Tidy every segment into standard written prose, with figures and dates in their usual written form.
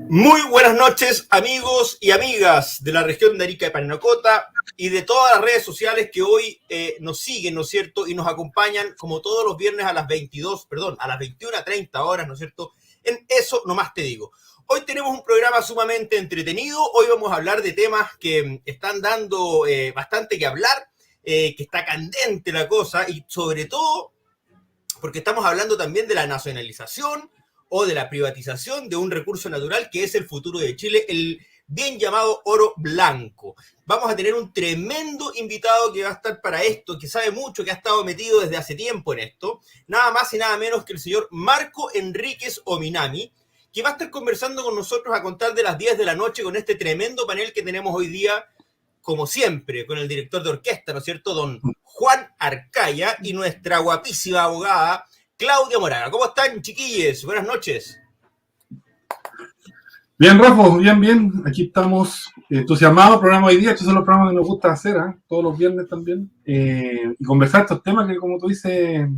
Muy buenas noches, amigos y amigas de la región de Arica y Parinacota y de todas las redes sociales que hoy nos siguen, ¿no es cierto? Y nos acompañan como todos los viernes a las 21:30 horas, ¿no es cierto? En Eso Nomás Te Digo. Hoy tenemos un programa sumamente entretenido. Hoy vamos a hablar de temas que están dando bastante que hablar, que está candente la cosa y sobre todo porque estamos hablando también de la nacionalización o de la privatización de un recurso natural que es el futuro de Chile, el bien llamado oro blanco. Vamos a tener un tremendo invitado que va a estar para esto, que sabe mucho, que ha estado metido desde hace tiempo en esto, nada más y nada menos que el señor Marco Enríquez Ominami, que va a estar conversando con nosotros a contar de las 10 de la noche con este tremendo panel que tenemos hoy día, como siempre, con el director de orquesta, ¿no es cierto?, don Juan Arcaya, y nuestra guapísima abogada, Claudia Moraga. ¿Cómo están, chiquillos? Buenas noches. Bien, Rafa, bien. Aquí estamos entusiasmados. Programa hoy día. Estos son los programas que nos gusta hacer, todos los viernes también. Y conversar estos temas que, como tú dices,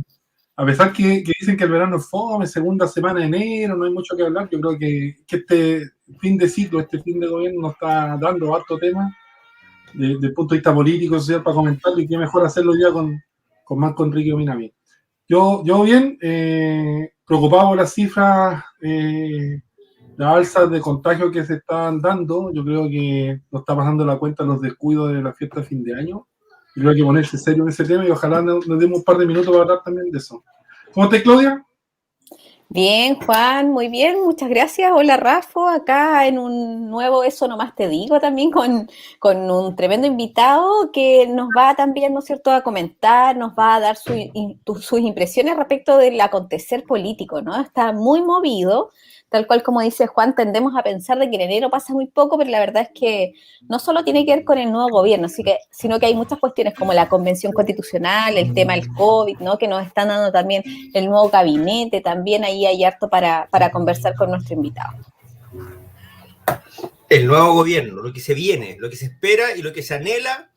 a pesar que dicen que el verano es fome, segunda semana de enero, no hay mucho que hablar. Yo creo que este fin de ciclo, este fin de gobierno nos está dando harto tema desde el punto de vista político, social, para comentarlo. Y qué mejor hacerlo ya con Marco Enrique Ominami. Yo bien, preocupado por las cifras. Las alzas de contagio que se están dando, yo creo que nos está pasando la cuenta los descuidos de la fiesta de fin de año. Y creo que hay que ponerse serio en ese tema y ojalá nos demos un par de minutos para hablar también de eso. ¿Cómo estás, Claudia? Bien, Juan, muy bien, muchas gracias. Hola, Rafa, acá en un nuevo Eso Nomás Te Digo también con un tremendo invitado que nos va también, ¿no es cierto?, a comentar, nos va a dar sus impresiones respecto del acontecer político, ¿no? Está muy movido, tal cual como dice Juan, tendemos a pensar de que en enero pasa muy poco, pero la verdad es que no solo tiene que ver con el nuevo gobierno, sino que hay muchas cuestiones como la convención constitucional, el tema del COVID, ¿no?, que nos están dando también el nuevo gabinete, también ahí hay harto para conversar con nuestro invitado. El nuevo gobierno, lo que se viene, lo que se espera y lo que se anhela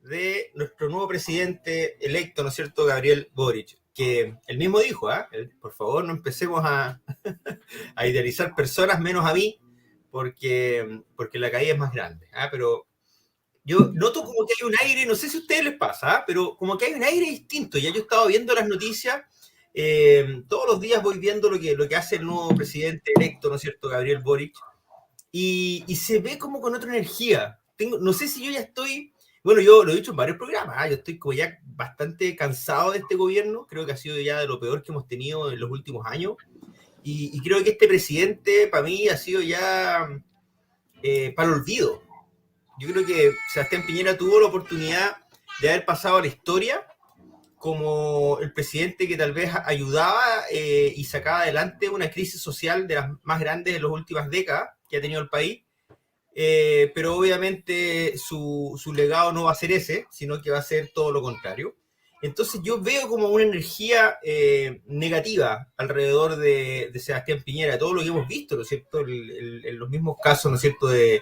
de nuestro nuevo presidente electo, ¿no es cierto?, Gabriel Boric, que él mismo dijo, por favor no empecemos a idealizar personas menos a mí, porque la caída es más grande, pero yo noto como que hay un aire, no sé si a ustedes les pasa, pero como que hay un aire distinto. Ya yo he estado viendo las noticias, todos los días voy viendo lo que hace el nuevo presidente electo, ¿no es cierto?, Gabriel Boric, y se ve como con otra energía. No sé si yo ya estoy, bueno, yo lo he dicho en varios programas, yo estoy como ya bastante cansado de este gobierno, creo que ha sido ya de lo peor que hemos tenido en los últimos años, y creo que este presidente para mí ha sido ya para el olvido. Yo creo que Sebastián Piñera tuvo la oportunidad de haber pasado a la historia como el presidente que tal vez ayudaba y sacaba adelante una crisis social de las más grandes de las últimas décadas que ha tenido el país, pero obviamente su legado no va a ser ese, sino que va a ser todo lo contrario. Entonces yo veo como una energía negativa alrededor de Sebastián Piñera, todo lo que hemos visto, ¿no es cierto?, en los mismos casos, ¿no es cierto?, de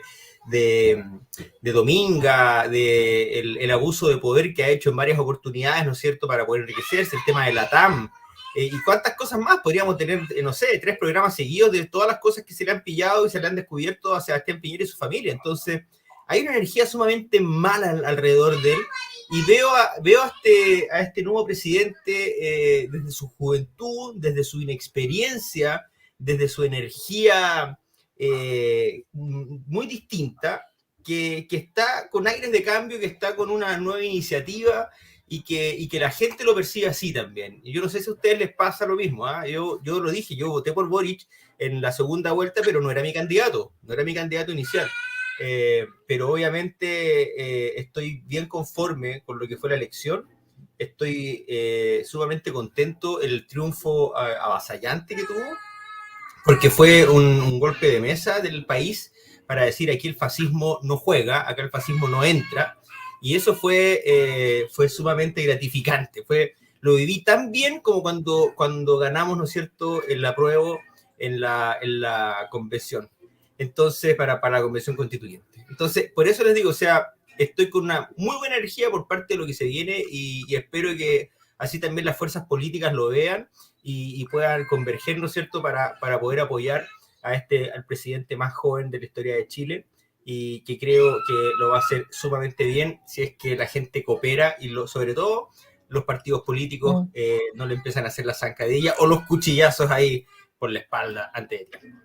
Dominga, el abuso de poder que ha hecho en varias oportunidades, ¿no es cierto?, para poder enriquecerse, el tema de la TAM, y cuántas cosas más. Podríamos tener, no sé, 3 programas seguidos de todas las cosas que se le han pillado y se le han descubierto a Sebastián Piñera y su familia. Entonces, hay una energía sumamente mala alrededor de él, y veo a este nuevo presidente desde su juventud, desde su inexperiencia, desde su energía muy distinta, que está con aires de cambio, que está con una nueva iniciativa y que la gente lo percibe así también. Y yo no sé si a ustedes les pasa lo mismo. Yo lo dije, yo voté por Boric en la segunda vuelta, pero no era mi candidato inicial. Pero obviamente estoy bien conforme con lo que fue la elección. Estoy sumamente contento el triunfo avasallante que tuvo, porque fue un golpe de mesa del país para decir aquí el fascismo no juega, acá el fascismo no entra, y eso fue sumamente gratificante. Lo viví tan bien como cuando ganamos, ¿no es cierto?, el apruebo en la convención. Entonces, para la convención constituyente. Entonces, por eso les digo, o sea, estoy con una muy buena energía por parte de lo que se viene y espero que así también las fuerzas políticas lo vean y puedan converger, ¿no es cierto?, para poder apoyar al presidente más joven de la historia de Chile, y que creo que lo va a hacer sumamente bien si es que la gente coopera y sobre todo los partidos políticos no le empiezan a hacer la zancadilla o los cuchillazos ahí por la espalda antes de tiempo.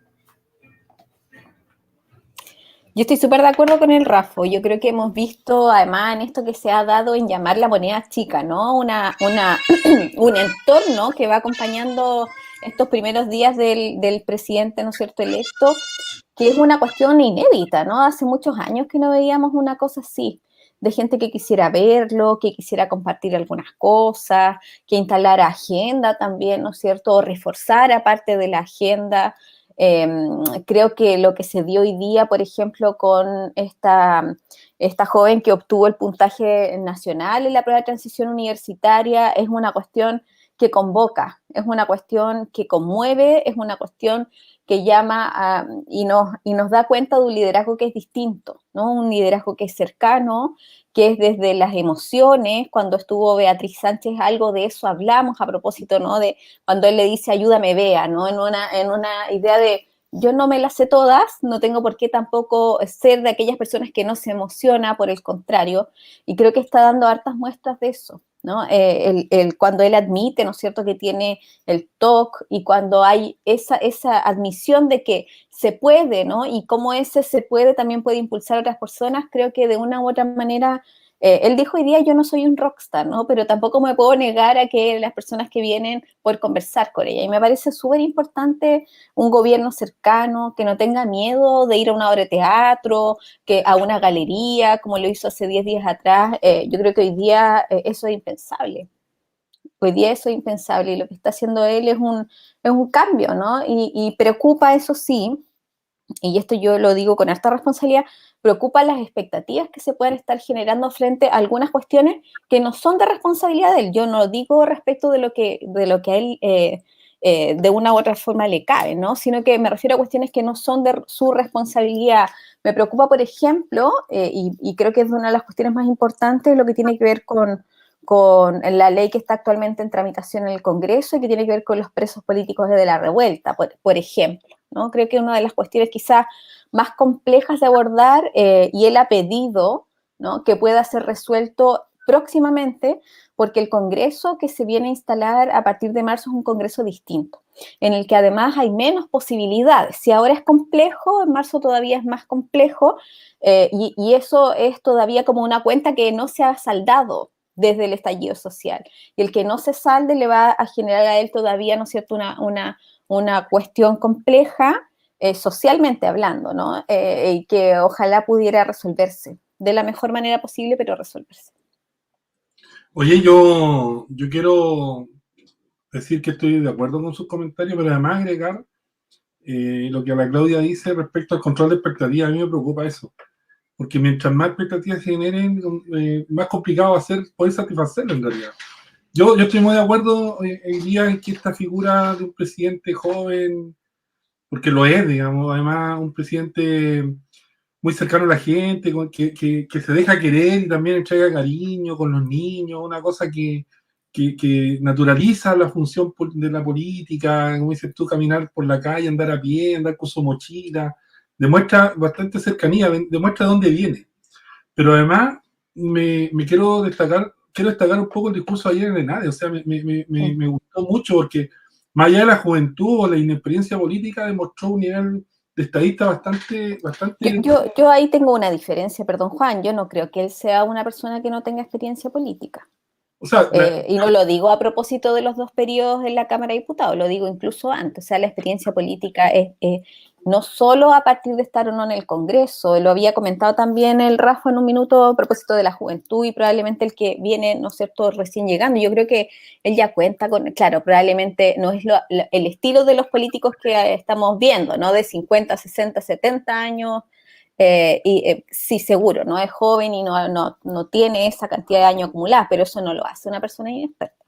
Yo estoy súper de acuerdo con el Rafo. Yo creo que hemos visto, además, en esto que se ha dado en llamar la moneda chica, ¿no? Un entorno que va acompañando estos primeros días del presidente, ¿no es cierto?, electo, que es una cuestión inédita, ¿no? Hace muchos años que no veíamos una cosa así, de gente que quisiera verlo, que quisiera compartir algunas cosas, que instalara agenda también, ¿no es cierto?, o reforzara parte de la agenda. Creo que lo que se dio hoy día, por ejemplo, con esta joven que obtuvo el puntaje nacional en la prueba de transición universitaria, es una cuestión que convoca, es una cuestión que conmueve, es una cuestión que llama y nos da cuenta de un liderazgo que es distinto, ¿no? Un liderazgo que es cercano, que es desde las emociones. Cuando estuvo Beatriz Sánchez, algo de eso hablamos a propósito, ¿no? De cuando él le dice ayúdame, Bea, ¿no? En una idea de yo no me las sé todas, no tengo por qué tampoco ser de aquellas personas que no se emociona, por el contrario, y creo que está dando hartas muestras de eso, ¿no? Cuando él admite, ¿no es cierto?, que tiene el TOC, y cuando hay esa admisión de que se puede, ¿no? Y cómo ese se puede también puede impulsar a otras personas, creo que de una u otra manera, él dijo hoy día, yo no soy un rockstar, ¿no? Pero tampoco me puedo negar a que las personas que vienen poder conversar con ella. Y me parece súper importante un gobierno cercano, que no tenga miedo de ir a una obra de teatro, que a una galería, como lo hizo hace 10 días atrás. Yo creo que hoy día eso es impensable. Hoy día eso es impensable, y lo que está haciendo él es un cambio, ¿no? Y preocupa, eso sí, y esto yo lo digo con harta responsabilidad, preocupa las expectativas que se pueden estar generando frente a algunas cuestiones que no son de responsabilidad de él. Yo no digo respecto de lo que a él de una u otra forma le cae, ¿no? Sino que me refiero a cuestiones que no son de su responsabilidad. Me preocupa, por ejemplo, y creo que es una de las cuestiones más importantes, lo que tiene que ver con la ley que está actualmente en tramitación en el Congreso y que tiene que ver con los presos políticos desde la revuelta, por ejemplo, ¿no? Creo que es una de las cuestiones quizás más complejas de abordar, y él ha pedido, ¿no?, que pueda ser resuelto próximamente, porque el Congreso que se viene a instalar a partir de marzo es un Congreso distinto, en el que además hay menos posibilidades. Si ahora es complejo, en marzo todavía es más complejo, y eso es todavía como una cuenta que no se ha saldado desde el estallido social. Y el que no se salde le va a generar a él todavía, ¿no es cierto?, una cuestión compleja, socialmente hablando, ¿no? Y que ojalá pudiera resolverse de la mejor manera posible, pero resolverse. Oye, yo quiero decir que estoy de acuerdo con sus comentarios, pero además agregar lo que la Claudia dice respecto al control de expectativas. A mí me preocupa eso, porque mientras más expectativas se generen, más complicado va a ser poder satisfacerlo en realidad. Yo estoy muy de acuerdo hoy día en que esta figura de un presidente joven, porque lo es, digamos, además un presidente muy cercano a la gente, que se deja querer y también entrega cariño con los niños, una cosa que naturaliza la función de la política, como dices tú, caminar por la calle, andar a pie, andar con su mochila, demuestra bastante cercanía, demuestra dónde viene. Pero además quiero destacar un poco el discurso de ayer en el ENADE. O sea, me gustó mucho porque más allá de la juventud o la inexperiencia política, demostró un nivel de estadista bastante... Yo ahí tengo una diferencia, perdón, Juan. Yo no creo que él sea una persona que no tenga experiencia política. O sea, Y no lo digo a propósito de los 2 periodos en la Cámara de Diputados, lo digo incluso antes. O sea, la experiencia política es no solo a partir de estar o no en el Congreso, lo había comentado también el Rafa en un minuto a propósito de la juventud y probablemente el que viene, ¿no es cierto?, recién llegando. Yo creo que él ya cuenta con, claro, probablemente no es el estilo de los políticos que estamos viendo, ¿no?, de 50, 60, 70 años. Sí, seguro, no es joven y no tiene esa cantidad de años acumulados, pero eso no lo hace una persona inexperta.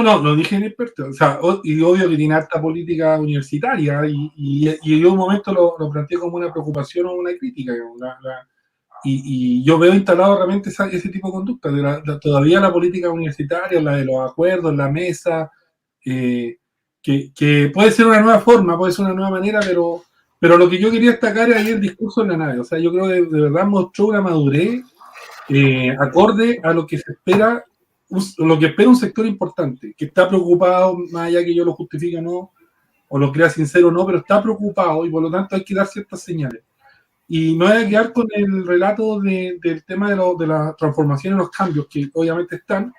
no, lo dije en experto. O sea, y obvio que tiene alta política universitaria y yo un momento lo planteé como una preocupación o una crítica. Y yo veo instalado realmente ese tipo de conducta. Todavía la política universitaria, la de los acuerdos, la mesa, que puede ser una nueva forma, puede ser una nueva manera, pero lo que yo quería destacar es ahí el discurso en la nave. O sea, yo creo que de verdad mostró una madurez acorde a lo que se espera, lo que espera un sector importante, que está preocupado, más allá que yo lo justifique o no, o lo crea sincero o no, pero está preocupado y por lo tanto hay que dar ciertas señales. Y no hay que quedar con el relato del tema de la transformación y los cambios, que obviamente están,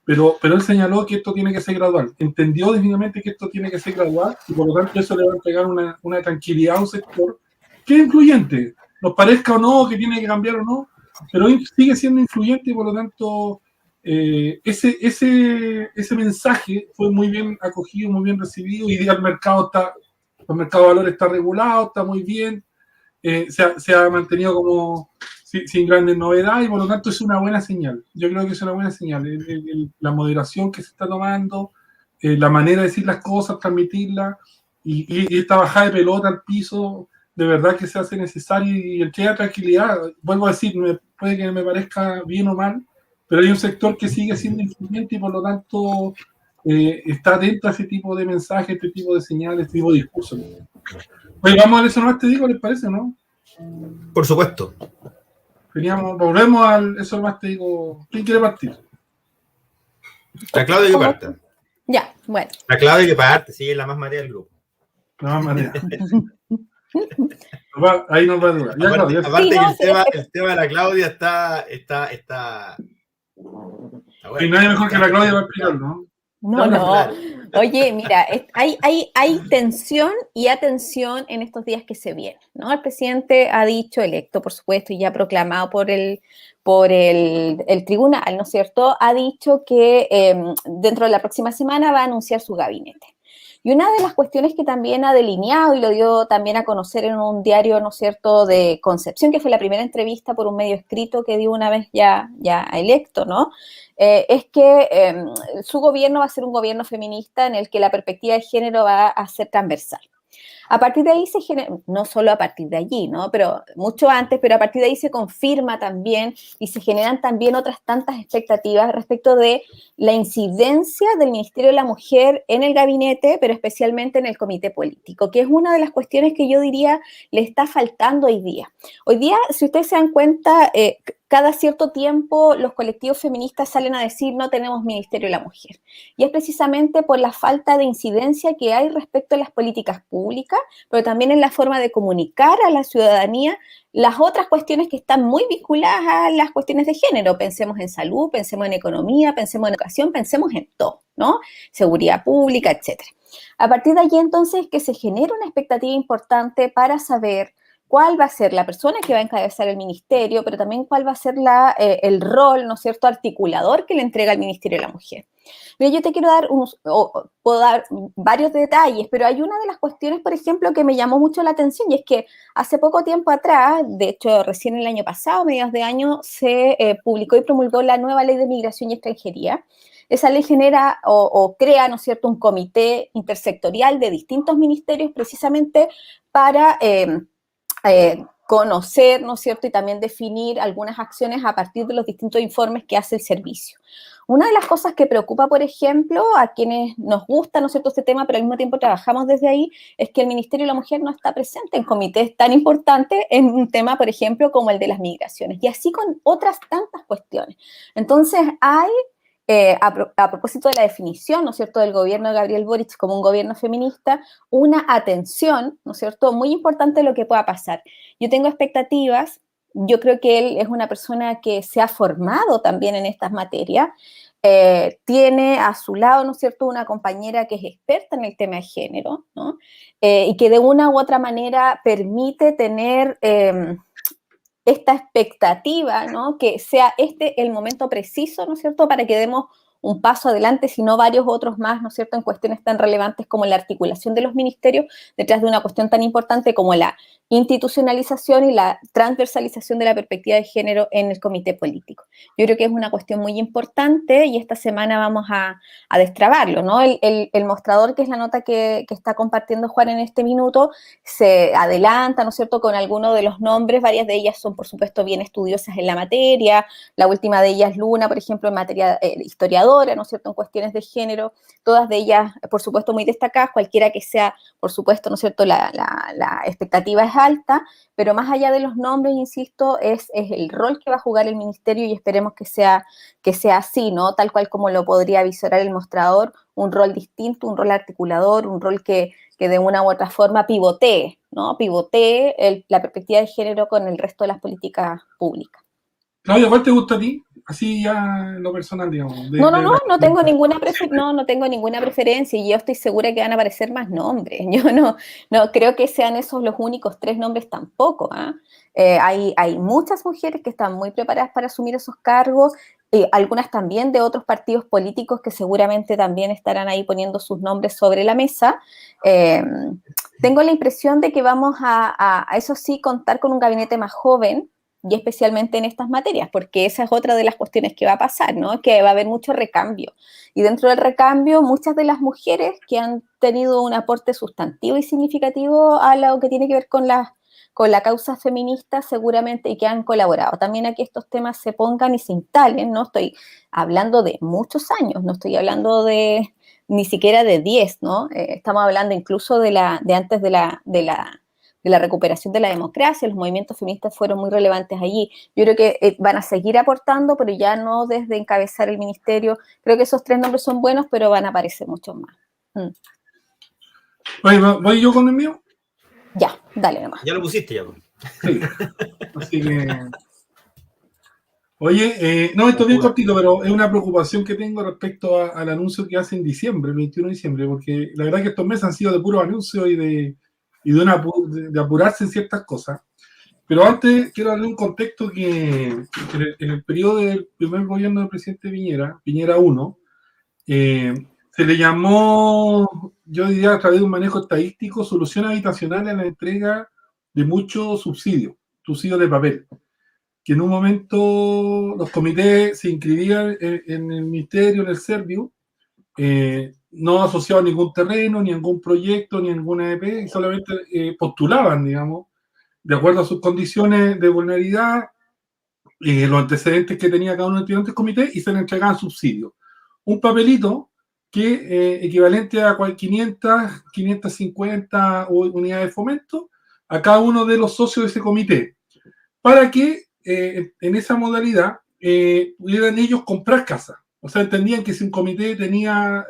pero él señaló que esto tiene que ser gradual. Entendió definitivamente que esto tiene que ser gradual y por lo tanto eso le va a entregar una tranquilidad a un sector que es influyente, nos parezca o no, que tiene que cambiar o no, pero sigue siendo influyente y por lo tanto ese mensaje fue muy bien acogido, muy bien recibido. Y el mercado de valores está regulado, está muy bien, se ha mantenido como sin grandes novedades y por lo tanto es una buena señal. Yo creo que es una buena señal. La moderación que se está tomando, la manera de decir las cosas, transmitirlas y esta bajada de pelota al piso, de verdad que se hace necesario y el que haya tranquilidad, vuelvo a decir, puede que me parezca bien o mal, pero hay un sector que sigue siendo influyente y por lo tanto está atento a ese tipo de mensajes, este tipo de señales, este tipo de discursos. Oye, vamos a eso nomás te digo, ¿les parece, no? Por supuesto. Volvemos al eso nomás te digo. ¿Quién quiere partir? La Claudia que parta. Ya, bueno. La Claudia que parte, sí, es la más marea del grupo. La más manera. Ahí nos va a durar. Aparte que el tema de la Claudia está bueno. Y nadie mejor que la Claudia va a explicarlo, ¿no? No. Claro. Oye, mira, hay tensión y atención en estos días que se vienen, ¿no? El presidente ha dicho, electo por supuesto, y ya proclamado por el tribunal, ¿no es cierto? Ha dicho que dentro de la próxima semana va a anunciar su gabinete. Y una de las cuestiones que también ha delineado y lo dio también a conocer en un diario, ¿no es cierto?, de Concepción, que fue la primera entrevista por un medio escrito que dio una vez ya electo, ¿no? Es que su gobierno va a ser un gobierno feminista en el que la perspectiva de género va a ser transversal. A partir de ahí se genera, no solo a partir de allí, ¿no? Pero mucho antes, pero a partir de ahí se confirma también y se generan también otras tantas expectativas respecto de la incidencia del Ministerio de la Mujer en el gabinete, pero especialmente en el comité político, que es una de las cuestiones que yo diría le está faltando hoy día. Hoy día, si ustedes se dan cuenta, cada cierto tiempo los colectivos feministas salen a decir no tenemos Ministerio de la Mujer. Y es precisamente por la falta de incidencia que hay respecto a las políticas públicas, pero también en la forma de comunicar a la ciudadanía las otras cuestiones que están muy vinculadas a las cuestiones de género. Pensemos en salud, pensemos en economía, pensemos en educación, pensemos en todo, ¿no? Seguridad pública, etcétera. A partir de allí, entonces, que se genera una expectativa importante para saber cuál va a ser la persona que va a encabezar el ministerio, pero también cuál va a ser el rol, ¿no es cierto?, articulador que le entrega el Ministerio de la Mujer. Mira, yo te quiero dar puedo dar varios detalles, pero hay una de las cuestiones, por ejemplo, que me llamó mucho la atención, y es que hace poco tiempo atrás, de hecho recién el año pasado, mediados de año, se publicó y promulgó la nueva Ley de Migración y Extranjería. Esa ley genera o crea, ¿no es cierto?, un comité intersectorial de distintos ministerios precisamente para conocer, ¿no es cierto?, y también definir algunas acciones a partir de los distintos informes que hace el servicio. Una de las cosas que preocupa, por ejemplo, a quienes nos gusta, ¿no es cierto?, este tema, pero al mismo tiempo trabajamos desde ahí, es que el Ministerio de la Mujer no está presente en comités tan importantes en un tema, por ejemplo, como el de las migraciones, y así con otras tantas cuestiones. Entonces, hay a propósito de la definición, ¿no es cierto?, del gobierno de Gabriel Boric como un gobierno feminista, una atención, ¿no es cierto?, muy importante de lo que pueda pasar. Yo tengo expectativas, yo creo que él es una persona que se ha formado también en estas materias, tiene a su lado, ¿no es cierto?, una compañera que es experta en el tema de género, ¿no? Y que de una u otra manera permite tener esta expectativa, ¿no?, que sea el momento preciso, ¿no es cierto?, para que demos un paso adelante, sino varios otros más, ¿no es cierto?, en cuestiones tan relevantes como la articulación de los ministerios detrás de una cuestión tan importante como la institucionalización y la transversalización de la perspectiva de género en el comité político. Yo creo que es una cuestión muy importante y esta semana vamos a destrabarlo, ¿no? El mostrador, que es la nota que está compartiendo Juan en este minuto, se adelanta, ¿no es cierto?, con algunos de los nombres. Varias de ellas son, por supuesto, bien estudiosas en la materia. La última de ellas, Luna, por ejemplo, en materia historiadora, conservadora, ¿no es cierto?, en cuestiones de género, todas de ellas, por supuesto, muy destacadas, cualquiera que sea, por supuesto, ¿no es cierto?, la expectativa es alta, pero más allá de los nombres, insisto, es el rol que va a jugar el ministerio y esperemos que sea así, ¿no?, tal cual como lo podría visorar el mostrador, un rol distinto, un rol articulador, un rol que de una u otra forma pivotee, ¿no?, pivotee la perspectiva de género con el resto de las políticas públicas. Claudia, ¿cuál te gusta a ti? Así ya en lo personal, digamos. No tengo ninguna preferencia y yo estoy segura que van a aparecer más nombres. Yo no creo que sean esos los únicos 3 nombres tampoco, ¿eh? Hay muchas mujeres que están muy preparadas para asumir esos cargos, algunas también de otros partidos políticos que seguramente también estarán ahí poniendo sus nombres sobre la mesa. Tengo la impresión de que vamos a eso sí, contar con un gabinete más joven, y especialmente en estas materias, porque esa es otra de las cuestiones que va a pasar, ¿no?, que va a haber mucho recambio, y dentro del recambio muchas de las mujeres que han tenido un aporte sustantivo y significativo a lo que tiene que ver con la causa feminista seguramente, y que han colaborado también a que estos temas se pongan y se instalen. No estoy hablando de muchos años, no estoy hablando de ni siquiera de 10, ¿no? Estamos hablando incluso de antes de la recuperación de la democracia. Los movimientos feministas fueron muy relevantes allí. Yo creo que van a seguir aportando, pero ya no desde encabezar el ministerio. Creo que esos 3 nombres son buenos, pero van a aparecer muchos más. ¿Voy yo con el mío? Ya, dale nomás. Ya lo pusiste ya. Sí. Así que... Oye, no, esto es bien cortito, pero es una preocupación que tengo respecto al anuncio que hace en diciembre, el 21 de diciembre, porque la verdad que estos meses han sido de puro anuncio y de apurarse en ciertas cosas. Pero antes quiero darle un contexto que en el periodo del primer gobierno del presidente Piñera 1, se le llamó, yo diría a través de un manejo estadístico, solución habitacional a la entrega de muchos subsidios de papel, que en un momento los comités se inscribían en el ministerio, en el Serviu, no asociados a ningún terreno, ni a ningún proyecto, ni a ninguna EP, y solamente postulaban, digamos, de acuerdo a sus condiciones de vulnerabilidad, los antecedentes que tenía cada uno de los integrantes del comité, y se le entregaban subsidios. Un papelito que equivalente a 500, 550 unidades de fomento a cada uno de los socios de ese comité, para que en esa modalidad pudieran ellos comprar casas. O sea, entendían que si un comité tenía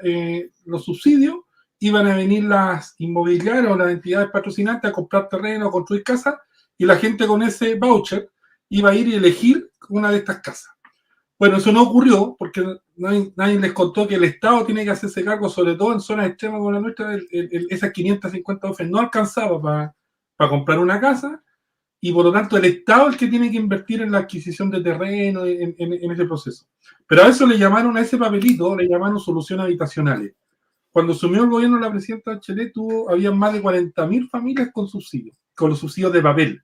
los subsidios, iban a venir las inmobiliarias o las entidades patrocinantes a comprar terreno, a construir casas, y la gente con ese voucher iba a ir y elegir una de estas casas. Bueno, eso no ocurrió porque nadie les contó que el Estado tiene que hacerse cargo, sobre todo en zonas extremas como la nuestra, esas 550 UF no alcanzaba para comprar una casa, y por lo tanto el Estado es el que tiene que invertir en la adquisición de terreno, en ese proceso. Pero a eso a ese papelito le llamaron soluciones habitacionales. Cuando asumió el gobierno la presidenta Bachelet, había más de 40.000 familias con subsidios, con los subsidios de papel,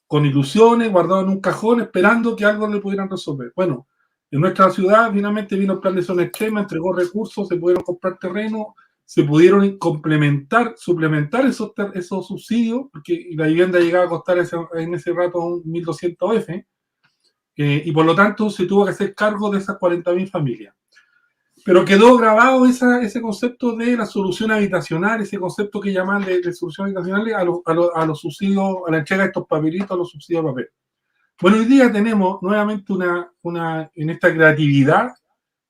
con ilusiones, guardados en un cajón, esperando que algo le pudieran resolver. Bueno, en nuestra ciudad finalmente vino el plan de zona extrema, entregó recursos, se pudieron comprar terreno, se pudieron suplementar esos subsidios, porque la vivienda llegaba a costar en ese rato 1.200 F, y por lo tanto se tuvo que hacer cargo de esas 40.000 familias. Pero quedó grabado ese concepto de la solución habitacional, ese concepto que llaman de solución habitacional a los subsidios, a la entrega de estos papelitos, a los subsidios de papel. Bueno, hoy día tenemos nuevamente en esta creatividad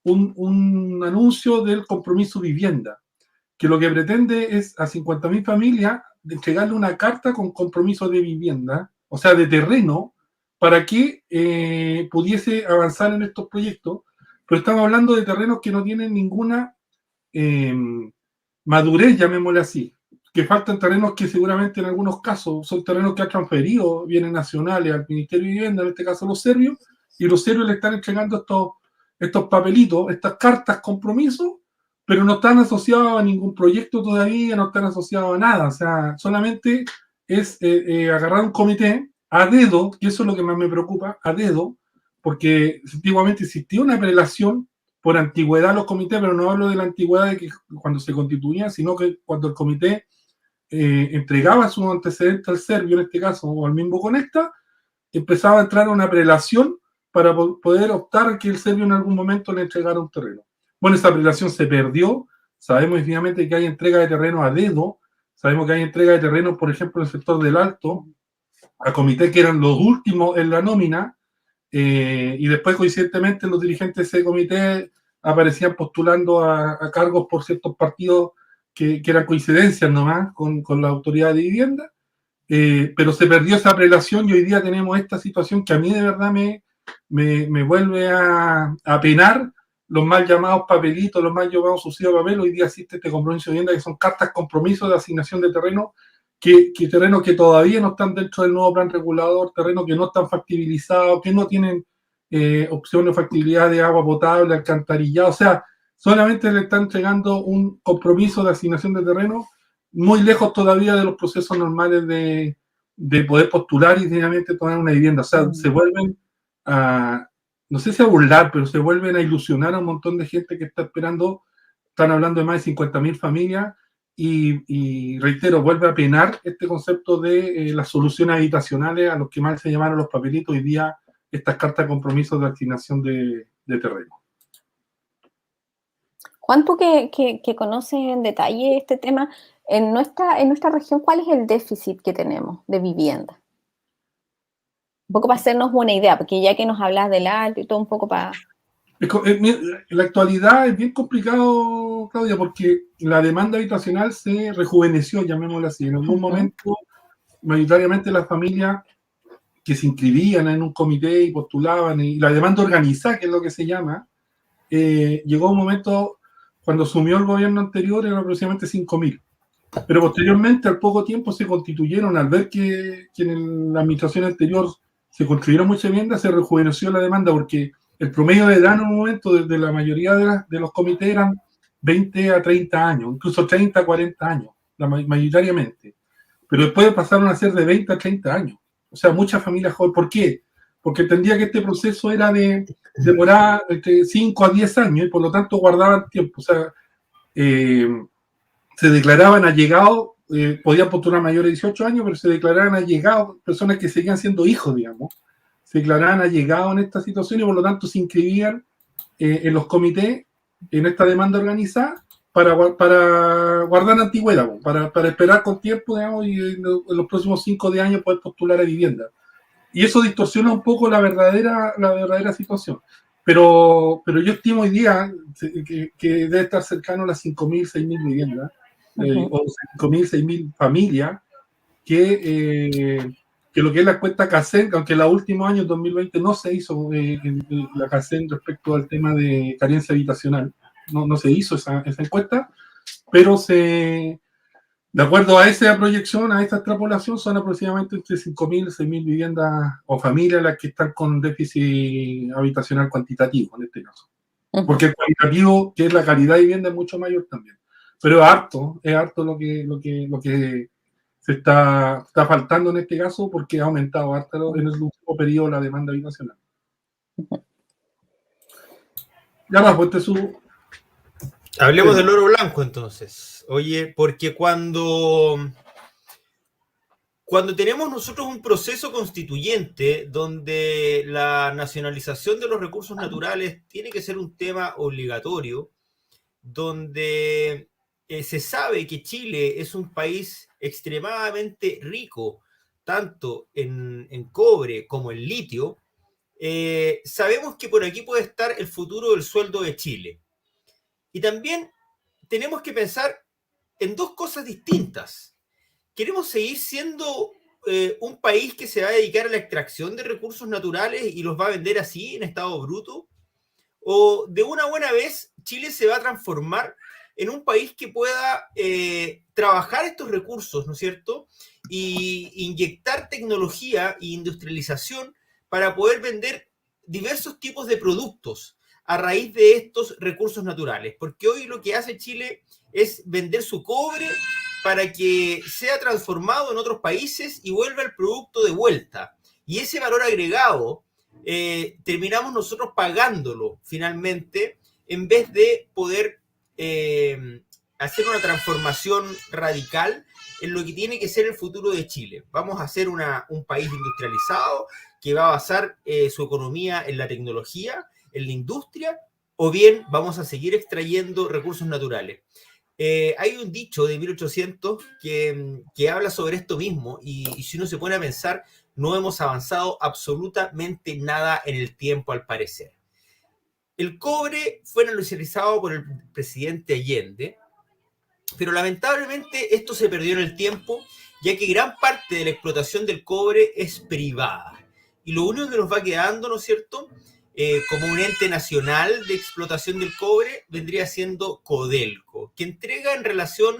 un anuncio del compromiso vivienda, que lo que pretende es a 50.000 familias de entregarle una carta con compromiso de vivienda, o sea, de terreno, para que pudiese avanzar en estos proyectos. Pero estamos hablando de terrenos que no tienen ninguna madurez, llamémosle así, que faltan terrenos que seguramente en algunos casos son terrenos que han transferido bienes nacionales al Ministerio de Vivienda, en este caso los serbios, y los serbios le están entregando estos papelitos, estas cartas compromiso, pero no están asociados a ningún proyecto todavía, no están asociados a nada. O sea, solamente es agarrar un comité a dedo, y eso es lo que más me preocupa, a dedo, porque antiguamente existía una prelación por antigüedad a los comités, pero no hablo de la antigüedad de que cuando se constituía, sino que cuando el comité entregaba sus antecedentes al serbio, en este caso, o al mismo Conecta, empezaba a entrar una prelación para poder optar a que el serbio en algún momento le entregara un terreno. Bueno, esa apelación se perdió. Sabemos definitivamente que hay entrega de terreno a dedo. Sabemos que hay entrega de terreno, por ejemplo, en el sector del Alto, a comités que eran los últimos en la nómina, y después, coincidentemente, los dirigentes de ese comité aparecían postulando a cargos por ciertos partidos que eran coincidencias nomás con la autoridad de vivienda, pero se perdió esa prelación y hoy día tenemos esta situación que a mí de verdad me vuelve a penar. Los mal llamados papelitos, los mal llamados subsidios de papel, hoy día existe este compromiso de vivienda que son cartas compromiso de asignación de terreno, que terrenos que todavía no están dentro del nuevo plan regulador, terrenos que no están factibilizados, que no tienen opción o factibilidad de agua potable, alcantarillado, o sea, solamente le están entregando un compromiso de asignación de terreno muy lejos todavía de los procesos normales de poder postular y finalmente tomar una vivienda. O sea, se vuelven a, no sé si a burlar, pero se vuelven a ilusionar a un montón de gente que está esperando. Están hablando de más de 50.000 familias y reitero, vuelve a penar este concepto de las soluciones habitacionales a los que mal se llamaron los papelitos hoy día, estas cartas de compromiso de asignación de terreno. Juan, tú que conoces en detalle este tema, en nuestra región, ¿cuál es el déficit que tenemos de vivienda? Un poco para hacernos una idea, porque ya que nos hablas del Alto y todo, un poco para... En la actualidad es bien complicado, Claudia, porque la demanda habitacional se rejuveneció, llamémoslo así. En algún momento, mayoritariamente las familias que se inscribían en un comité y postulaban, y la demanda organizada, que es lo que se llama, llegó un momento, cuando asumió el gobierno anterior, eran aproximadamente 5.000. Pero posteriormente, al poco tiempo, se constituyeron, al ver que en la administración anterior se construyeron muchas viviendas, se rejuveneció la demanda, porque el promedio de edad en un momento de la mayoría de los comités eran 20 a 30 años, incluso 30 a 40 años, mayoritariamente. Pero después pasaron a ser de 20 a 30 años. O sea, muchas familias jóvenes. ¿Por qué? Porque entendía que este proceso era de demorar entre 5 a 10 años y por lo tanto guardaban tiempo. O sea, se declaraban allegados, podían postular mayores de 18 años, pero se declaraban allegados, personas que seguían siendo hijos, digamos, se declaraban allegados en esta situación y por lo tanto se inscribían en los comités, en esta demanda organizada, para guardar antigüedad, para esperar con tiempo, digamos, y en los próximos 5 o 10 años poder postular a vivienda. Y eso distorsiona un poco la verdadera situación. Pero yo estimo hoy día que debe estar cercano a las 5.000, 6.000 viviendas, o 5.000, 6.000 familias, que lo que es la cuenta CACEN, aunque en los últimos años, 2020, no se hizo la CACEN respecto al tema de carencia habitacional, no se hizo esa encuesta, pero de acuerdo a esa proyección, a esta extrapolación, son aproximadamente entre 5.000 y 6.000 viviendas o familias las que están con déficit habitacional cuantitativo, en este caso. Porque el cualitativo, que es la calidad de vivienda, es mucho mayor también. Pero es harto lo que se está faltando en este caso, porque ha aumentado harto en el último periodo la demanda habitacional. Ya va, pues Hablemos del oro blanco entonces. Oye, porque cuando tenemos nosotros un proceso constituyente donde la nacionalización de los recursos naturales tiene que ser un tema obligatorio, donde se sabe que Chile es un país extremadamente rico, tanto en cobre como en litio, sabemos que por aquí puede estar el futuro del sueldo de Chile. Y también tenemos que pensar en dos cosas distintas. ¿Queremos seguir siendo un país que se va a dedicar a la extracción de recursos naturales y los va a vender así, en estado bruto? ¿O de una buena vez Chile se va a transformar en un país que pueda trabajar estos recursos, ¿no es cierto? Y inyectar tecnología e industrialización para poder vender diversos tipos de productos a raíz de estos recursos naturales? Porque hoy lo que hace Chile es vender su cobre para que sea transformado en otros países y vuelva el producto de vuelta. Y ese valor agregado terminamos nosotros pagándolo finalmente, en vez de poder hacer una transformación radical en lo que tiene que ser el futuro de Chile. Vamos a ser un país industrializado que va a basar su economía en la tecnología, en la industria, o bien vamos a seguir extrayendo recursos naturales. Hay un dicho de 1800 que habla sobre esto mismo y si uno se pone a pensar, no hemos avanzado absolutamente nada en el tiempo al parecer. El cobre fue nacionalizado por el presidente Allende, pero lamentablemente esto se perdió en el tiempo, ya que gran parte de la explotación del cobre es privada. Y lo único que nos va quedando, ¿no es cierto?, como un ente nacional de explotación del cobre, vendría siendo Codelco, que entrega en relación,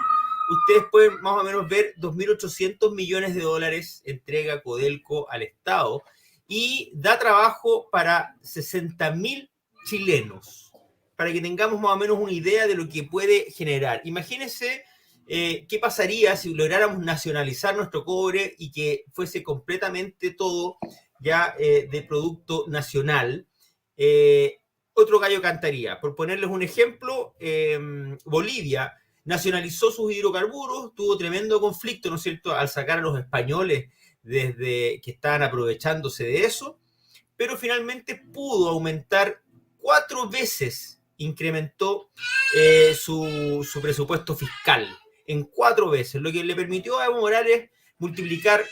ustedes pueden más o menos ver, 2.800 millones de dólares entrega Codelco al Estado y da trabajo para 60.000 chilenos, para que tengamos más o menos una idea de lo que puede generar. Imagínense qué pasaría si lográramos nacionalizar nuestro cobre y que fuese completamente todo ya de producto nacional. Otro gallo cantaría. Por ponerles un ejemplo, Bolivia nacionalizó sus hidrocarburos, tuvo tremendo conflicto, ¿no es cierto?, al sacar a los españoles desde que estaban aprovechándose de eso, pero finalmente pudo aumentar 4 veces, incrementó su presupuesto fiscal en 4 veces, lo que le permitió a Evo Morales multiplicar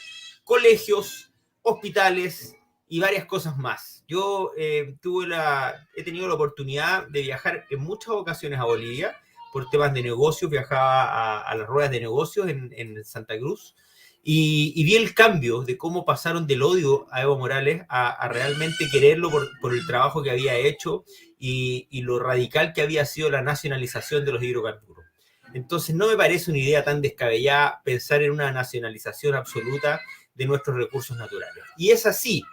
colegios, hospitales y varias cosas más. Yo he tenido la oportunidad de viajar en muchas ocasiones a Bolivia por temas de negocios, viajaba a las ruedas de negocios en Santa Cruz y vi el cambio de cómo pasaron del odio a Evo Morales a realmente quererlo por el trabajo que había hecho y lo radical que había sido la nacionalización de los hidrocarburos. Entonces no me parece una idea tan descabellada pensar en una nacionalización absoluta de nuestros recursos naturales. Y es así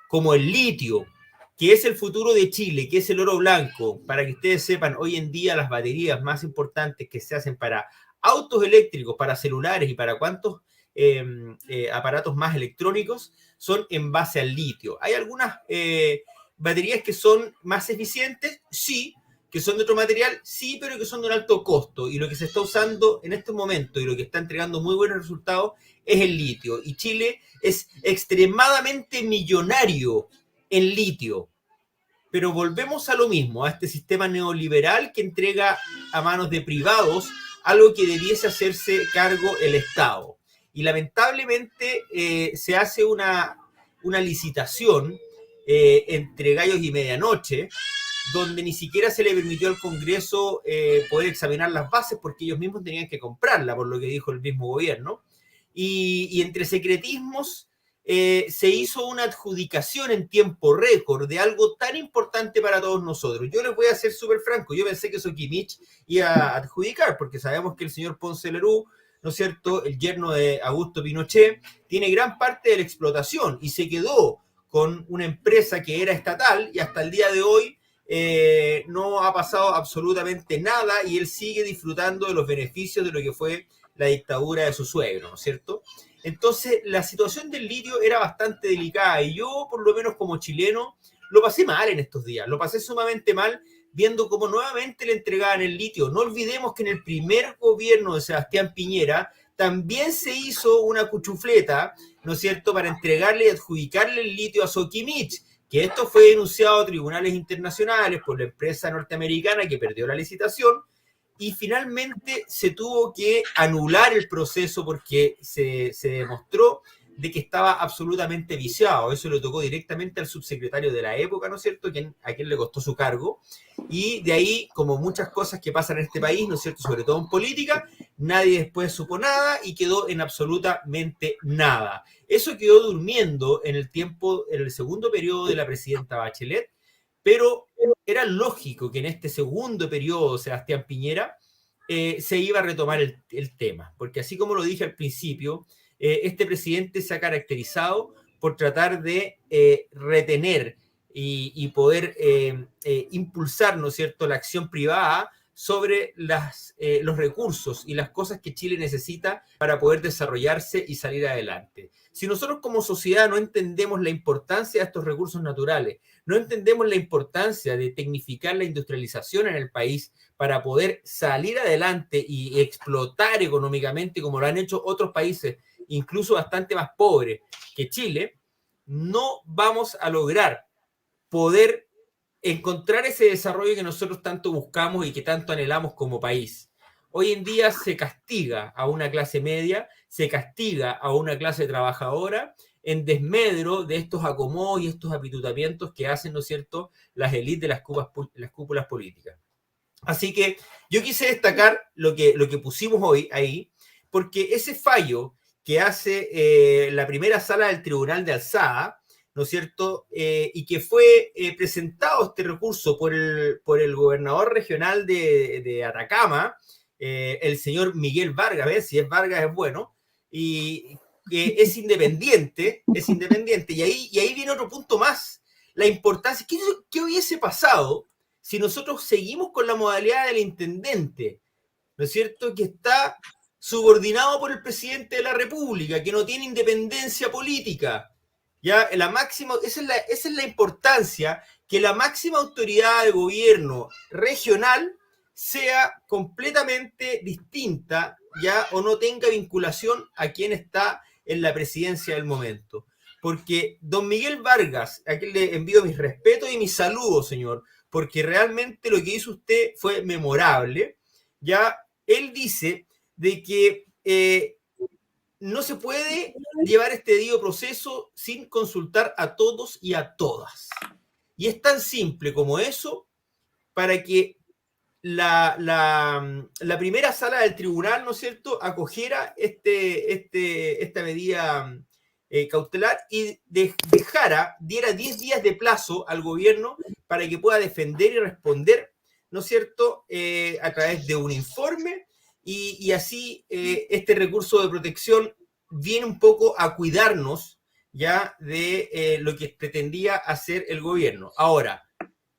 como el litio, que es el futuro de Chile, que es el oro blanco, para que ustedes sepan, hoy en día las baterías más importantes que se hacen para autos eléctricos, para celulares y para cuantos aparatos más electrónicos son en base al litio. Hay algunas baterías que son más eficientes, sí, que son de otro material, sí, pero que son de un alto costo. Y lo que se está usando en este momento y lo que está entregando muy buenos resultados es el litio. Y Chile es extremadamente millonario en litio. Pero volvemos a lo mismo, a este sistema neoliberal que entrega a manos de privados algo que debiese hacerse cargo el Estado. Y lamentablemente se hace una licitación entre gallos y medianoche, donde ni siquiera se le permitió al Congreso poder examinar las bases porque ellos mismos tenían que comprarla, por lo que dijo el mismo gobierno. Y entre secretismos se hizo una adjudicación en tiempo récord de algo tan importante para todos nosotros. Yo les voy a ser súper franco, yo pensé que Soquimich iba a adjudicar, porque sabemos que el señor Ponce Lerú, ¿no es cierto?, el yerno de Augusto Pinochet, tiene gran parte de la explotación y se quedó con una empresa que era estatal y hasta el día de hoy no ha pasado absolutamente nada y él sigue disfrutando de los beneficios de lo que fue la dictadura de su suegro, ¿no es cierto? Entonces, la situación del litio era bastante delicada y yo, por lo menos como chileno, lo pasé mal en estos días, lo pasé sumamente mal viendo cómo nuevamente le entregaban el litio. No olvidemos que en el primer gobierno de Sebastián Piñera también se hizo una cuchufleta, ¿no es cierto?, para entregarle y adjudicarle el litio a Soquimich, que esto fue denunciado a tribunales internacionales por la empresa norteamericana que perdió la licitación y finalmente se tuvo que anular el proceso porque se demostró de que estaba absolutamente viciado. Eso le tocó directamente al subsecretario de la época, ¿no es cierto?, a quien le costó su cargo. Y de ahí, como muchas cosas que pasan en este país, ¿no es cierto?, sobre todo en política, nadie después supo nada y quedó en absolutamente nada. Eso quedó durmiendo en el segundo periodo de la presidenta Bachelet, pero era lógico que en este segundo periodo Sebastián Piñera se iba a retomar el tema, porque así como lo dije al principio, este presidente se ha caracterizado por tratar de retener y poder impulsar, ¿no es cierto?, la acción privada sobre los recursos y las cosas que Chile necesita para poder desarrollarse y salir adelante. Si nosotros como sociedad no entendemos la importancia de estos recursos naturales, no entendemos la importancia de tecnificar la industrialización en el país para poder salir adelante y explotar económicamente como lo han hecho otros países, incluso bastante más pobres que Chile, no vamos a lograr poder encontrar ese desarrollo que nosotros tanto buscamos y que tanto anhelamos como país. Hoy en día se castiga a una clase media, se castiga a una clase trabajadora en desmedro de estos acomodos y estos apitutamientos que hacen, ¿no es cierto?, las élites de las cúpulas políticas. Así que yo quise destacar lo que pusimos hoy ahí, porque ese fallo que hace la primera sala del Tribunal de Alzada, ¿no es cierto?, y que fue presentado este recurso por el gobernador regional de Atacama, el señor Miguel Vargas, a ver si es Vargas es bueno, y que es independiente, y ahí viene otro punto más, la importancia, ¿qué hubiese pasado si nosotros seguimos con la modalidad del intendente, ¿no es cierto?, que está subordinado por el presidente de la República, que no tiene independencia política? Ya, esa es la importancia, que la máxima autoridad de gobierno regional sea completamente distinta, ya, o no tenga vinculación a quien está en la presidencia del momento. Porque don Miguel Vargas, a quien le envío mis respetos y mis saludos, señor, porque realmente lo que hizo usted fue memorable. Ya, él dice de que no se puede llevar este debido proceso sin consultar a todos y a todas. Y es tan simple como eso, para que la primera sala del tribunal, ¿no es cierto?, acogiera esta medida cautelar y diera 10 días de plazo al gobierno para que pueda defender y responder, ¿no es cierto?, a través de un informe, y así este recurso de protección viene un poco a cuidarnos ya de lo que pretendía hacer el gobierno. Ahora,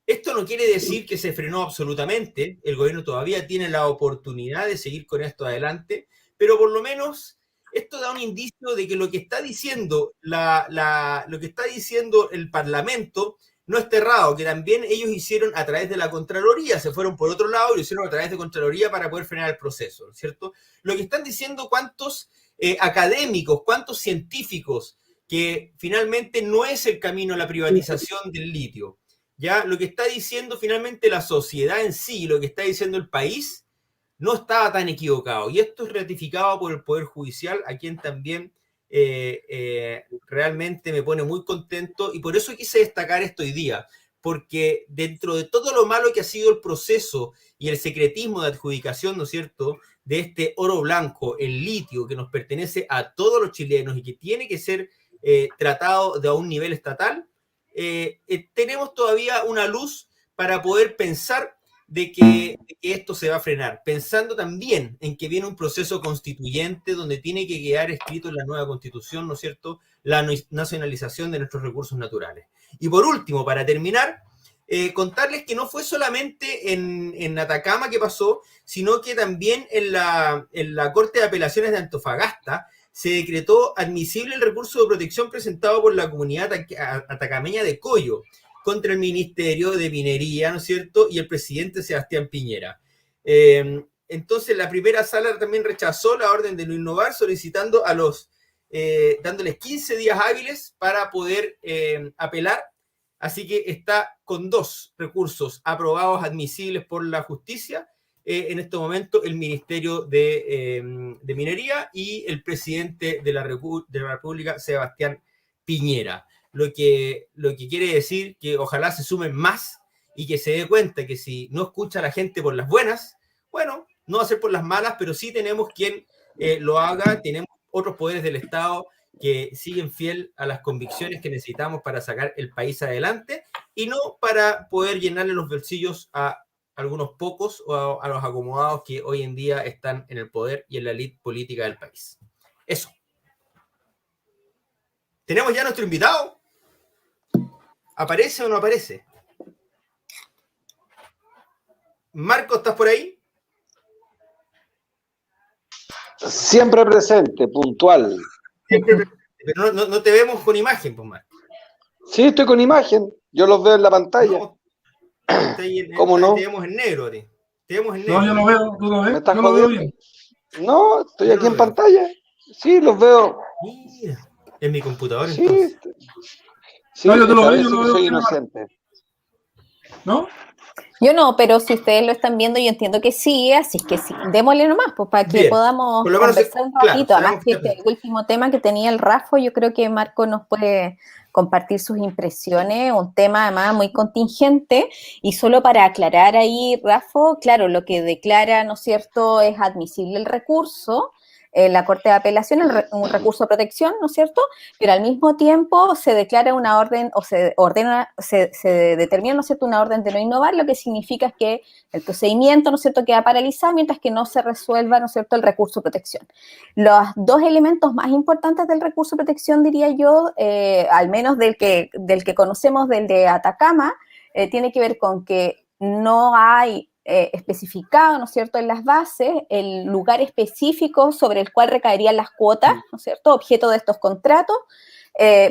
esto no quiere decir que se frenó absolutamente, el gobierno todavía tiene la oportunidad de seguir con esto adelante, pero por lo menos esto da un indicio de que lo que está diciendo lo que está diciendo el Parlamento no está errado, que también ellos hicieron a través de la Contraloría, se fueron por otro lado y lo hicieron a través de Contraloría para poder frenar el proceso, ¿no es cierto? Lo que están diciendo cuántos académicos, cuántos científicos, que finalmente no es el camino a la privatización del litio. Ya, lo que está diciendo finalmente la sociedad en sí, lo que está diciendo el país, no estaba tan equivocado. Y esto es ratificado por el Poder Judicial, a quien también realmente me pone muy contento, y por eso quise destacar esto hoy día, porque dentro de todo lo malo que ha sido el proceso y el secretismo de adjudicación, ¿no es cierto?, de este oro blanco, el litio, que nos pertenece a todos los chilenos y que tiene que ser tratado de a un nivel estatal, tenemos todavía una luz para poder pensar de que esto se va a frenar, pensando también en que viene un proceso constituyente donde tiene que quedar escrito en la nueva constitución, ¿no es cierto?, la nacionalización de nuestros recursos naturales. Y por último, para terminar, contarles que no fue solamente en Atacama que pasó, sino que también en la Corte de Apelaciones de Antofagasta se decretó admisible el recurso de protección presentado por la comunidad atacameña de Coyo contra el Ministerio de Minería, ¿no es cierto?, y el presidente Sebastián Piñera. Entonces, la primera sala también rechazó la orden de no innovar, solicitando dándoles 15 días hábiles para poder apelar. Así que está con 2 recursos aprobados, admisibles por la justicia, en este momento el Ministerio de Minería y el presidente de la República, Sebastián Piñera. Lo que quiere decir que ojalá se sumen más y que se dé cuenta que si no escucha a la gente por las buenas, bueno, no va a ser por las malas, pero sí tenemos quien lo haga, tenemos otros poderes del Estado que siguen fiel a las convicciones que necesitamos para sacar el país adelante y no para poder llenarle los bolsillos a algunos pocos o a los acomodados que hoy en día están en el poder y en la elite política del país. Eso. ¿Tenemos ya nuestro invitado? ¿Aparece o no aparece? Marco, ¿estás por ahí? Siempre presente, puntual. Siempre presente, pero no te vemos con imagen, pues, Marco. Sí, estoy con imagen. Yo los veo en la pantalla. No, ¿Cómo no? Te vemos en negro, Te vemos en negro. No, yo lo veo, ¿tú lo ves? ¿Me estás Yo lo veo jodiendo? bien. No, estoy Yo aquí no en lo veo. pantalla. Sí, los veo. Mira, en mi computador, Sí, entonces. sí, No, yo te lo veo, parece yo lo que veo soy bien, inocente. ¿No? Yo no, pero si ustedes lo están viendo, yo entiendo que sí, así que sí, démosle nomás, pues para que Bien, podamos por lo menos, conversar un claro, ratito. Además cerramos que este este punto. último tema que tenía el Rafa, yo creo que Marco nos puede compartir sus impresiones, un tema además muy contingente, y solo para aclarar ahí, Rafa, claro, lo que declara, ¿no es cierto?, es admisible el recurso, la Corte de Apelación, un recurso de protección, ¿no es cierto?, pero al mismo tiempo se declara una orden, o se ordena, se determina, ¿no es cierto?, una orden de no innovar, lo que significa que el procedimiento, ¿no es cierto?, queda paralizado mientras que no se resuelva, ¿no es cierto?, el recurso de protección. Los dos elementos más importantes del recurso de protección, diría yo, al menos del que conocemos, del de Atacama, tiene que ver con que no hay especificado, ¿no es cierto?, en las bases el lugar específico sobre el cual recaerían las cuotas, ¿no es cierto?, objeto de estos contratos,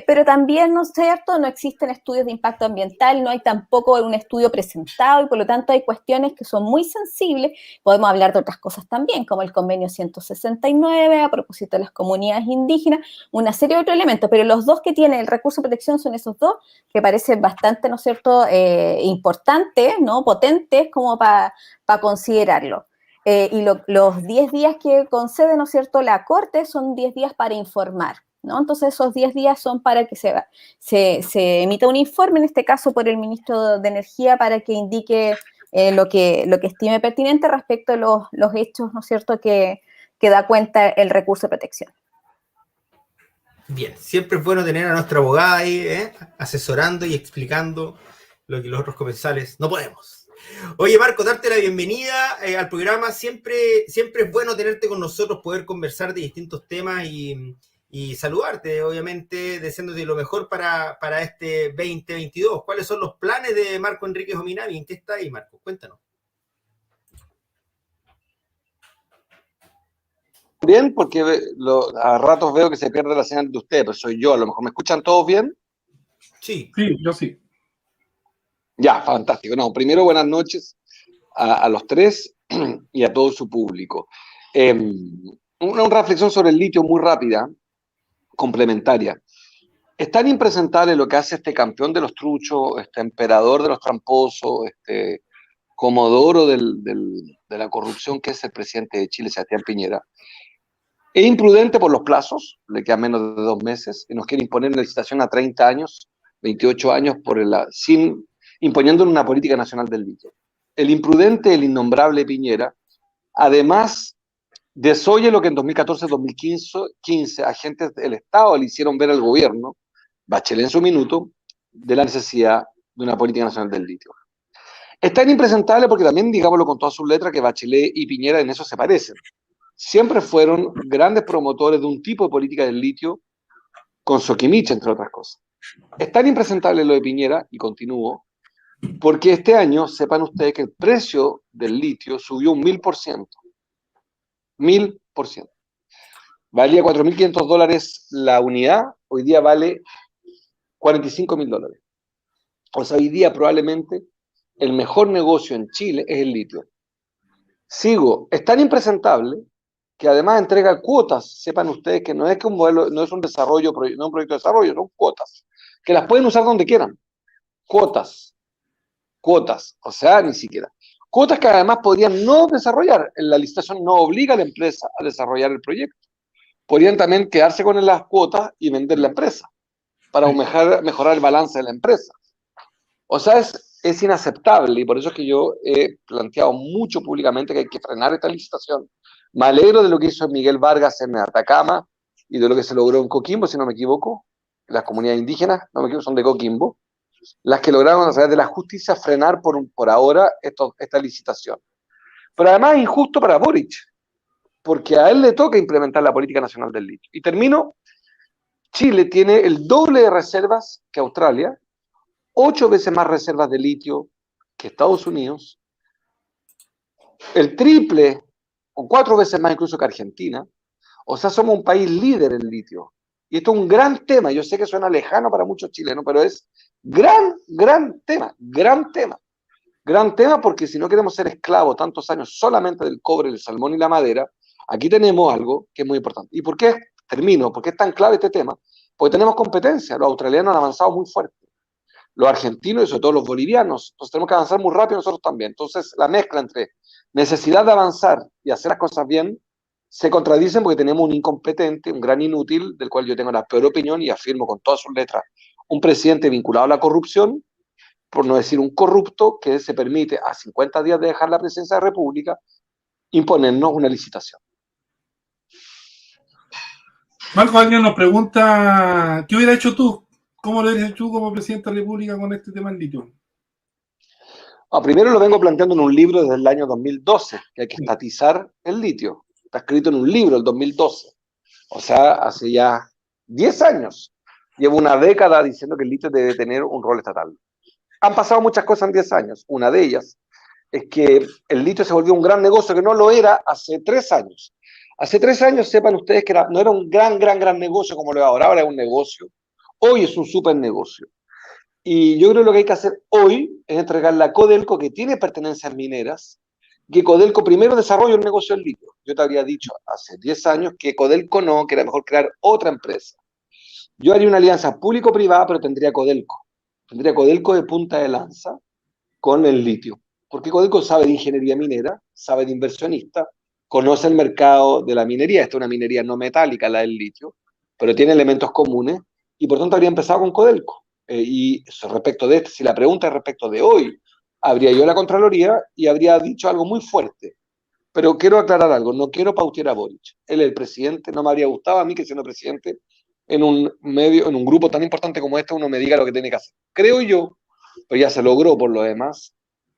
pero también, ¿no es cierto?, no existen estudios de impacto ambiental, no hay tampoco un estudio presentado y por lo tanto hay cuestiones que son muy sensibles. Podemos hablar de otras cosas también, como el convenio 169 a propósito de las comunidades indígenas, una serie de otros elementos, pero los dos que tiene el recurso de protección son esos dos, que parecen bastante, ¿no es cierto?, importantes, ¿no?, potentes como para considerarlo. Y los 10 días que concede, ¿no es cierto?, la Corte son 10 días para informar, ¿no? Entonces esos 10 días son para que se emita un informe, en este caso por el ministro de Energía, para que indique lo que estime pertinente respecto a los hechos, ¿no es cierto?, que da cuenta el recurso de protección. Bien, siempre es bueno tener a nuestra abogada ahí, asesorando y explicando lo que los otros comensales no podemos. Oye, Marco, darte la bienvenida al programa. Siempre es bueno tenerte con nosotros, poder conversar de distintos temas y saludarte, obviamente, deseándote lo mejor para este 2022. ¿Cuáles son los planes de Marco Enríquez Ominami? ¿En qué está ahí, Marco? Cuéntanos. Bien, porque a ratos veo que se pierde la señal de ustedes, pero soy yo. A lo mejor me escuchan todos bien. Sí. Sí, yo sí. Ya, fantástico. No, primero buenas noches a los tres y a todo su público. Una reflexión sobre el litio muy rápida, complementaria. Es tan impresentable lo que hace este campeón de los truchos, este emperador de los tramposos, este comodoro de la corrupción que es el presidente de Chile, Sebastián Piñera. Es imprudente por los plazos, le quedan menos de 2 meses, y nos quiere imponer una licitación a 30 años, 28 años, imponiéndole una política nacional del litio. El imprudente, el innombrable Piñera, además desoye lo que en 2014-2015 agentes del Estado le hicieron ver al gobierno, Bachelet en su minuto, de la necesidad de una política nacional del litio. Es tan impresentable porque también, digámoslo con todas sus letras, que Bachelet y Piñera en eso se parecen. Siempre fueron grandes promotores de un tipo de política del litio con Soquimich, entre otras cosas. Es tan impresentable lo de Piñera, y continúo, porque este año, sepan ustedes que el precio del litio subió un 1000%. 1000%. Valía $4.500 la unidad, hoy día vale $45.000. O sea, hoy día probablemente el mejor negocio en Chile es el litio. Sigo, es tan impresentable que además entrega cuotas. Sepan ustedes que no es que un modelo, no es un desarrollo, no un proyecto de desarrollo, son cuotas, que las pueden usar donde quieran. Cuotas, o sea, ni siquiera. Cuotas que además podrían no desarrollar. La licitación no obliga a la empresa a desarrollar el proyecto. Podrían también quedarse con las cuotas y vender la empresa para mejorar el balance de la empresa. O sea, es inaceptable, y por eso es que yo he planteado mucho públicamente que hay que frenar esta licitación. Me alegro de lo que hizo Miguel Vargas en Atacama y de lo que se logró en Coquimbo, si no me equivoco. Las comunidades indígenas, no me equivoco, son de Coquimbo, las que lograron a través de la justicia frenar por ahora esta licitación. Pero además es injusto para Boric, porque a él le toca implementar la política nacional del litio. Y termino, Chile tiene el doble de reservas que Australia, 8 veces más reservas de litio que Estados Unidos, el triple o 4 veces más incluso que Argentina. O sea, somos un país líder en litio. Y esto es un gran tema. Yo sé que suena lejano para muchos chilenos, pero es gran tema. Gran tema porque si no queremos ser esclavos tantos años solamente del cobre, el salmón y la madera, aquí tenemos algo que es muy importante. ¿Y por qué? Termino. ¿Por qué es tan clave este tema? Porque tenemos competencia. Los australianos han avanzado muy fuerte. los argentinos y sobre todo los bolivianos. Entonces tenemos que avanzar muy rápido nosotros también. Entonces la mezcla entre necesidad de avanzar y hacer las cosas bien se contradicen porque tenemos un incompetente, un gran inútil, del cual yo tengo la peor opinión y afirmo con todas sus letras, un presidente vinculado a la corrupción, por no decir un corrupto, que se permite a 50 días de dejar la presidencia de la República imponernos una licitación. Marco, alguien nos pregunta, ¿qué hubiera hecho tú? ¿Cómo lo hubieras hecho tú como presidente de la República con este tema del litio? Primero lo vengo planteando en un libro desde el año 2012, que hay que estatizar el litio. Está escrito en un libro, el 2012. O sea, hace ya 10 años. Llevo una década diciendo que el litio debe tener un rol estatal. Han pasado muchas cosas en 10 años. Una de ellas es que el litio se volvió un gran negocio que no lo era hace 3 años. Hace 3 años, sepan ustedes que no era un gran negocio como lo es ahora. Ahora es un negocio. Hoy es un súper negocio. Y yo creo que lo que hay que hacer hoy es entregarle a Codelco, que tiene pertenencias mineras, que Codelco primero desarrolle un negocio del litio. Yo te habría dicho hace 10 años que Codelco no, que era mejor crear otra empresa. Yo haría una alianza público-privada, pero tendría Codelco. Tendría Codelco de punta de lanza con el litio. Porque Codelco sabe de ingeniería minera, sabe de inversionista, conoce el mercado de la minería. Esta es una minería no metálica, la del litio, pero tiene elementos comunes, y por tanto habría empezado con Codelco. Y respecto de si la pregunta es respecto de hoy, habría yo la Contraloría y habría dicho algo muy fuerte. Pero quiero aclarar algo, no quiero pautear a Boric. Él es el presidente, no me habría gustado a mí que siendo presidente en un medio, en un grupo tan importante como este, uno me diga lo que tiene que hacer. Creo yo, pero ya se logró por lo demás,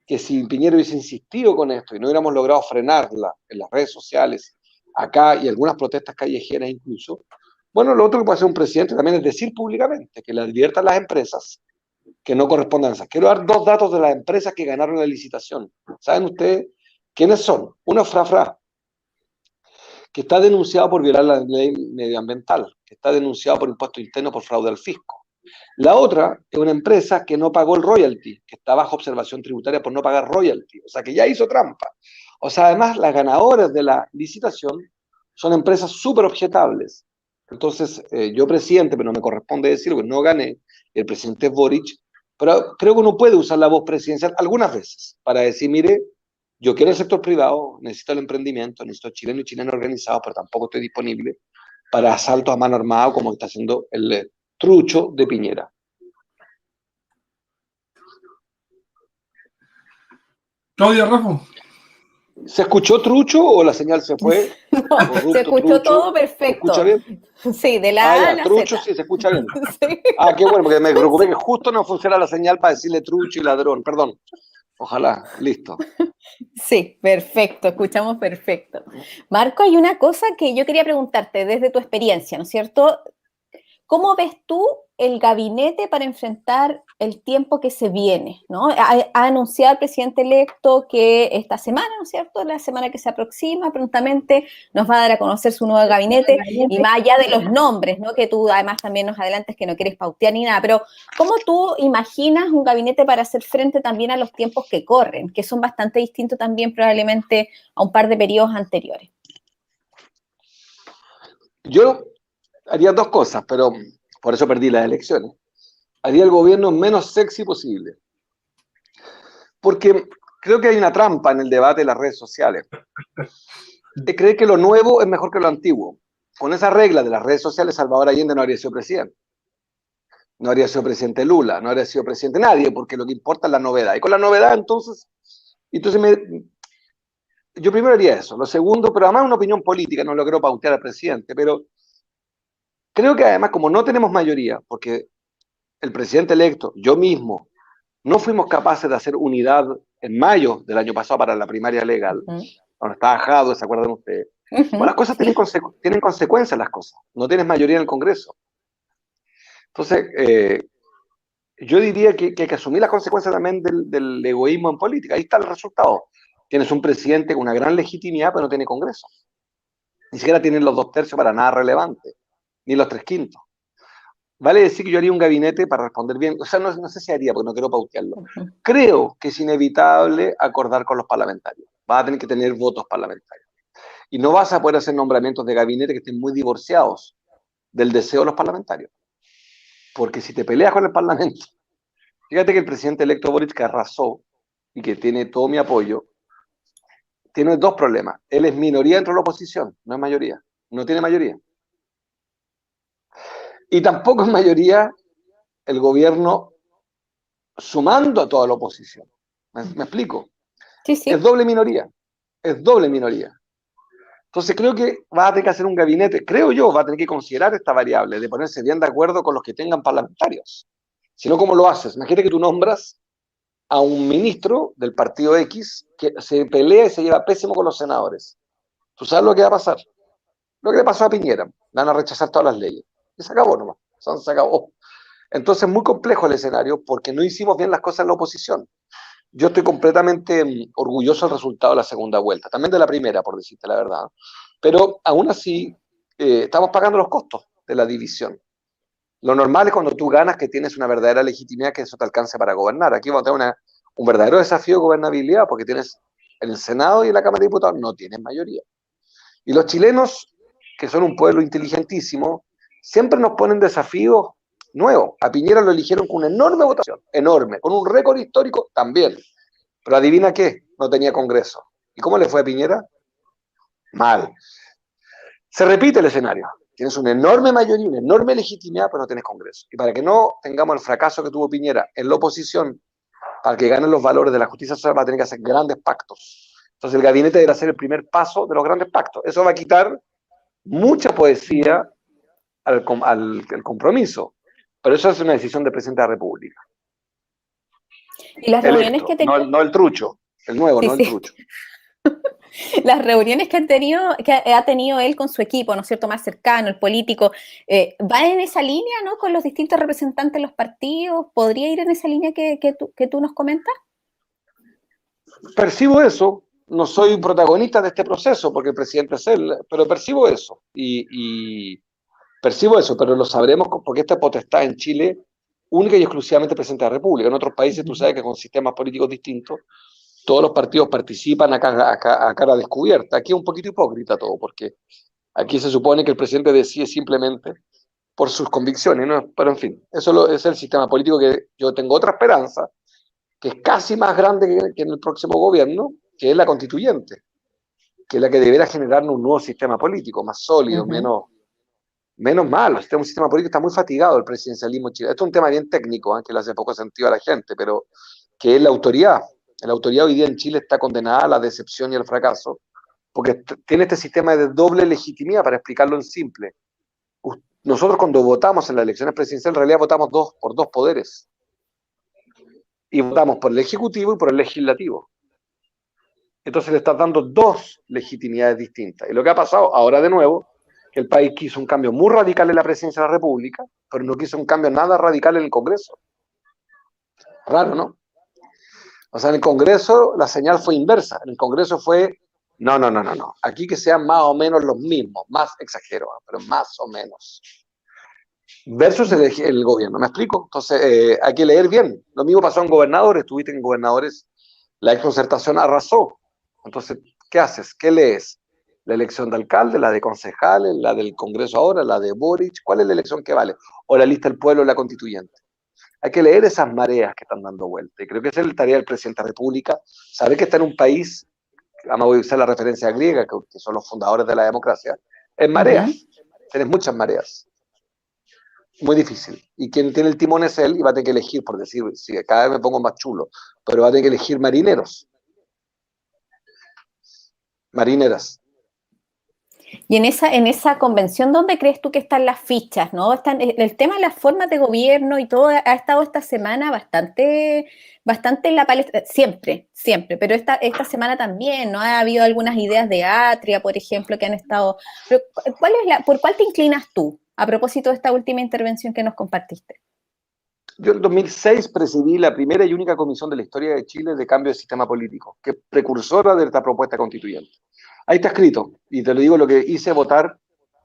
que si Piñera hubiese insistido con esto y no hubiéramos logrado frenarla en las redes sociales, acá y algunas protestas callejeras incluso, bueno, lo otro que puede hacer un presidente también es decir públicamente, que le adviertan a las empresas que no corresponden a esas. Quiero dar 2 datos de las empresas que ganaron la licitación. ¿Saben ustedes quiénes son? Uno es Frafra, que está denunciado por violar la ley medioambiental, que está denunciado por impuesto interno por fraude al fisco. La otra es una empresa que no pagó el royalty, que está bajo observación tributaria por no pagar royalty, o sea que ya hizo trampa. O sea, además las ganadoras de la licitación son empresas súper objetables. Entonces, yo presidente, pero no me corresponde decirlo, que no gané, el presidente es Boric, pero creo que uno puede usar la voz presidencial algunas veces para decir, mire, yo quiero el sector privado, necesito el emprendimiento, necesito chilenos y chilenos organizados, pero tampoco estoy disponible para asaltos a mano armada como está haciendo el trucho de Piñera. Claudia, Rafa. ¿Se escuchó trucho o la señal se fue? No, Corrupto, se escuchó trucho. todo ¿Se perfecto. escucha bien? Sí, de la A a la trucho Z. sí, se escucha bien. Sí. Qué bueno, porque me preocupé que justo no funciona la señal para decirle trucho y ladrón. Perdón. Ojalá, listo. Sí, perfecto, escuchamos perfecto. Marco, hay una cosa que yo quería preguntarte desde tu experiencia, ¿no es cierto? ¿Cómo ves tú el gabinete para enfrentar el tiempo que se viene, ¿no? Ha anunciado el presidente electo que esta semana, ¿no es cierto?, la semana que se aproxima, prontamente nos va a dar a conocer su nuevo gabinete, y más allá de los nombres, ¿no?, que tú además también nos adelantas que no quieres pautear ni nada, pero ¿cómo tú imaginas un gabinete para hacer frente también a los tiempos que corren, que son bastante distintos también probablemente a un par de periodos anteriores? Yo haría 2 cosas, pero por eso perdí las elecciones. Haría el gobierno menos sexy posible. Porque creo que hay una trampa en el debate de las redes sociales. De creer que lo nuevo es mejor que lo antiguo. Con esa regla de las redes sociales, Salvador Allende no habría sido presidente. No habría sido presidente Lula, no habría sido presidente nadie, porque lo que importa es la novedad. Y con la novedad, entonces yo primero haría eso. Lo segundo, pero además una opinión política, no lo quiero pautear al presidente, pero creo que además, como no tenemos mayoría, porque el presidente electo, yo mismo, no fuimos capaces de hacer unidad en mayo del año pasado para la primaria legal, cuando estaba Jado, ¿se acuerdan ustedes? Bueno, las cosas tienen consecuencias, las cosas. No tienes mayoría en el Congreso. Entonces, yo diría que hay que asumir las consecuencias también del egoísmo en política. Ahí está el resultado. Tienes un presidente con una gran legitimidad, pero no tiene Congreso. Ni siquiera tiene los 2/3 para nada relevante, ni los 3/5. Vale decir que yo haría un gabinete para responder bien. O sea, no sé si haría, porque no quiero pautearlo. Creo que es inevitable acordar con los parlamentarios. Vas a tener que tener votos parlamentarios. Y no vas a poder hacer nombramientos de gabinete que estén muy divorciados del deseo de los parlamentarios. Porque si te peleas con el Parlamento Fíjate que el presidente electo Boric, que arrasó y que tiene todo mi apoyo, tiene dos problemas. Él es minoría dentro de la oposición, no es mayoría. No tiene mayoría. Y tampoco es mayoría el gobierno sumando a toda la oposición. ¿Me explico? Sí, sí. Es doble minoría. Es doble minoría. Entonces creo que va a tener que hacer un gabinete, creo yo, va a tener que considerar esta variable de ponerse bien de acuerdo con los que tengan parlamentarios. Si no, ¿cómo lo haces? Imagínate que tú nombras a un ministro del partido X que se pelea y se lleva pésimo con los senadores. ¿Tú sabes lo que va a pasar? Lo que le pasó a Piñera. Van a rechazar todas las leyes. Y se acabó nomás. Se acabó. Entonces es muy complejo el escenario porque no hicimos bien las cosas en la oposición. Yo estoy completamente orgulloso del resultado de la segunda vuelta, también de la primera, por decirte la verdad. Pero aún así, estamos pagando los costos de la división. Lo normal es cuando tú ganas que tienes una verdadera legitimidad, que eso te alcance para gobernar. Aquí vamos a tener un verdadero desafío de gobernabilidad porque tienes en el Senado y en la Cámara de Diputados no tienes mayoría. Y los chilenos, que son un pueblo inteligentísimo, siempre nos ponen desafíos nuevos. A Piñera lo eligieron con una enorme votación, enorme, con un récord histórico también. Pero adivina qué, no tenía Congreso. ¿Y cómo le fue a Piñera? Mal. Se repite el escenario. Tienes una enorme mayoría, una enorme legitimidad, pero no tienes Congreso. Y para que no tengamos el fracaso que tuvo Piñera en la oposición, para que ganen los valores de la justicia social, va a tener que hacer grandes pactos. Entonces el gabinete deberá ser el primer paso de los grandes pactos. Eso va a quitar mucha poesía al compromiso. Pero eso es una decisión del presidente de la República. Y las reuniones que Electo, no el trucho, el nuevo, sí, no el sí. trucho. Las reuniones que ha tenido él con su equipo, ¿no es cierto?, más cercano, el político, ¿va en esa línea, ¿no?, con los distintos representantes de los partidos? ¿Podría ir en esa línea que tú nos comentas? Percibo eso, no soy protagonista de este proceso porque el presidente es él, pero percibo eso. Y percibo eso, pero lo sabremos porque esta potestad en Chile única y exclusivamente el presidente de la República. En otros países tú sabes que con sistemas políticos distintos todos los partidos participan a cara descubierta. Aquí es un poquito hipócrita todo, porque aquí se supone que el presidente decide simplemente por sus convicciones, ¿no? Pero en fin, eso es el sistema político que yo tengo otra esperanza, que es casi más grande que en el próximo gobierno, que es la constituyente, que es la que deberá generarnos un nuevo sistema político, más sólido, menos malo. Un sistema político está muy fatigado el presidencialismo en Chile. Esto es un tema bien técnico, que le hace poco sentido a la gente, pero que es la autoridad. La autoridad hoy día en Chile está condenada a la decepción y al fracaso, porque tiene este sistema de doble legitimidad, para explicarlo en simple. Nosotros cuando votamos en las elecciones presidenciales, en realidad votamos por dos poderes. Y votamos por el Ejecutivo y por el Legislativo. Entonces le estás dando dos legitimidades distintas. Y lo que ha pasado ahora de nuevo, que el país quiso un cambio muy radical en la presidencia de la República, pero no quiso un cambio nada radical en el Congreso. Raro, ¿no? O sea, en el Congreso la señal fue inversa. En el Congreso fue, no. Aquí que sean más o menos los mismos, más exagero, pero más o menos. Versus el gobierno, ¿me explico? Entonces, hay que leer bien. Lo mismo pasó en gobernadores. Tuviste en gobernadores, la exconcertación arrasó. Entonces, ¿qué haces? ¿Qué lees? La elección de alcalde, la de concejales, la del Congreso ahora, la de Boric. ¿Cuál es la elección que vale? O la lista del pueblo o la constituyente. Hay que leer esas mareas que están dando vuelta. Y creo que esa es la tarea del presidente de la República. Saber que está en un país, vamos a usar la referencia griega, que son los fundadores de la democracia, en mareas. Tienes muchas mareas. Muy difícil. Y quien tiene el timón es él y va a tener que elegir, por decir, si cada vez me pongo más chulo, pero va a tener que elegir marineros. Marineras. Y en esa convención, ¿dónde crees tú que están las fichas, ¿no? El tema de las formas de gobierno y todo ha estado esta semana bastante en la palestra, siempre, pero esta semana también, ¿no? Ha habido algunas ideas de Atria, por ejemplo, que han estado. Pero, ¿por cuál te inclinas tú, a propósito de esta última intervención que nos compartiste? Yo en 2006 presidí la primera y única comisión de la historia de Chile de cambio de sistema político, que es precursora de esta propuesta constituyente. Ahí está escrito, y te lo digo, lo que hice votar,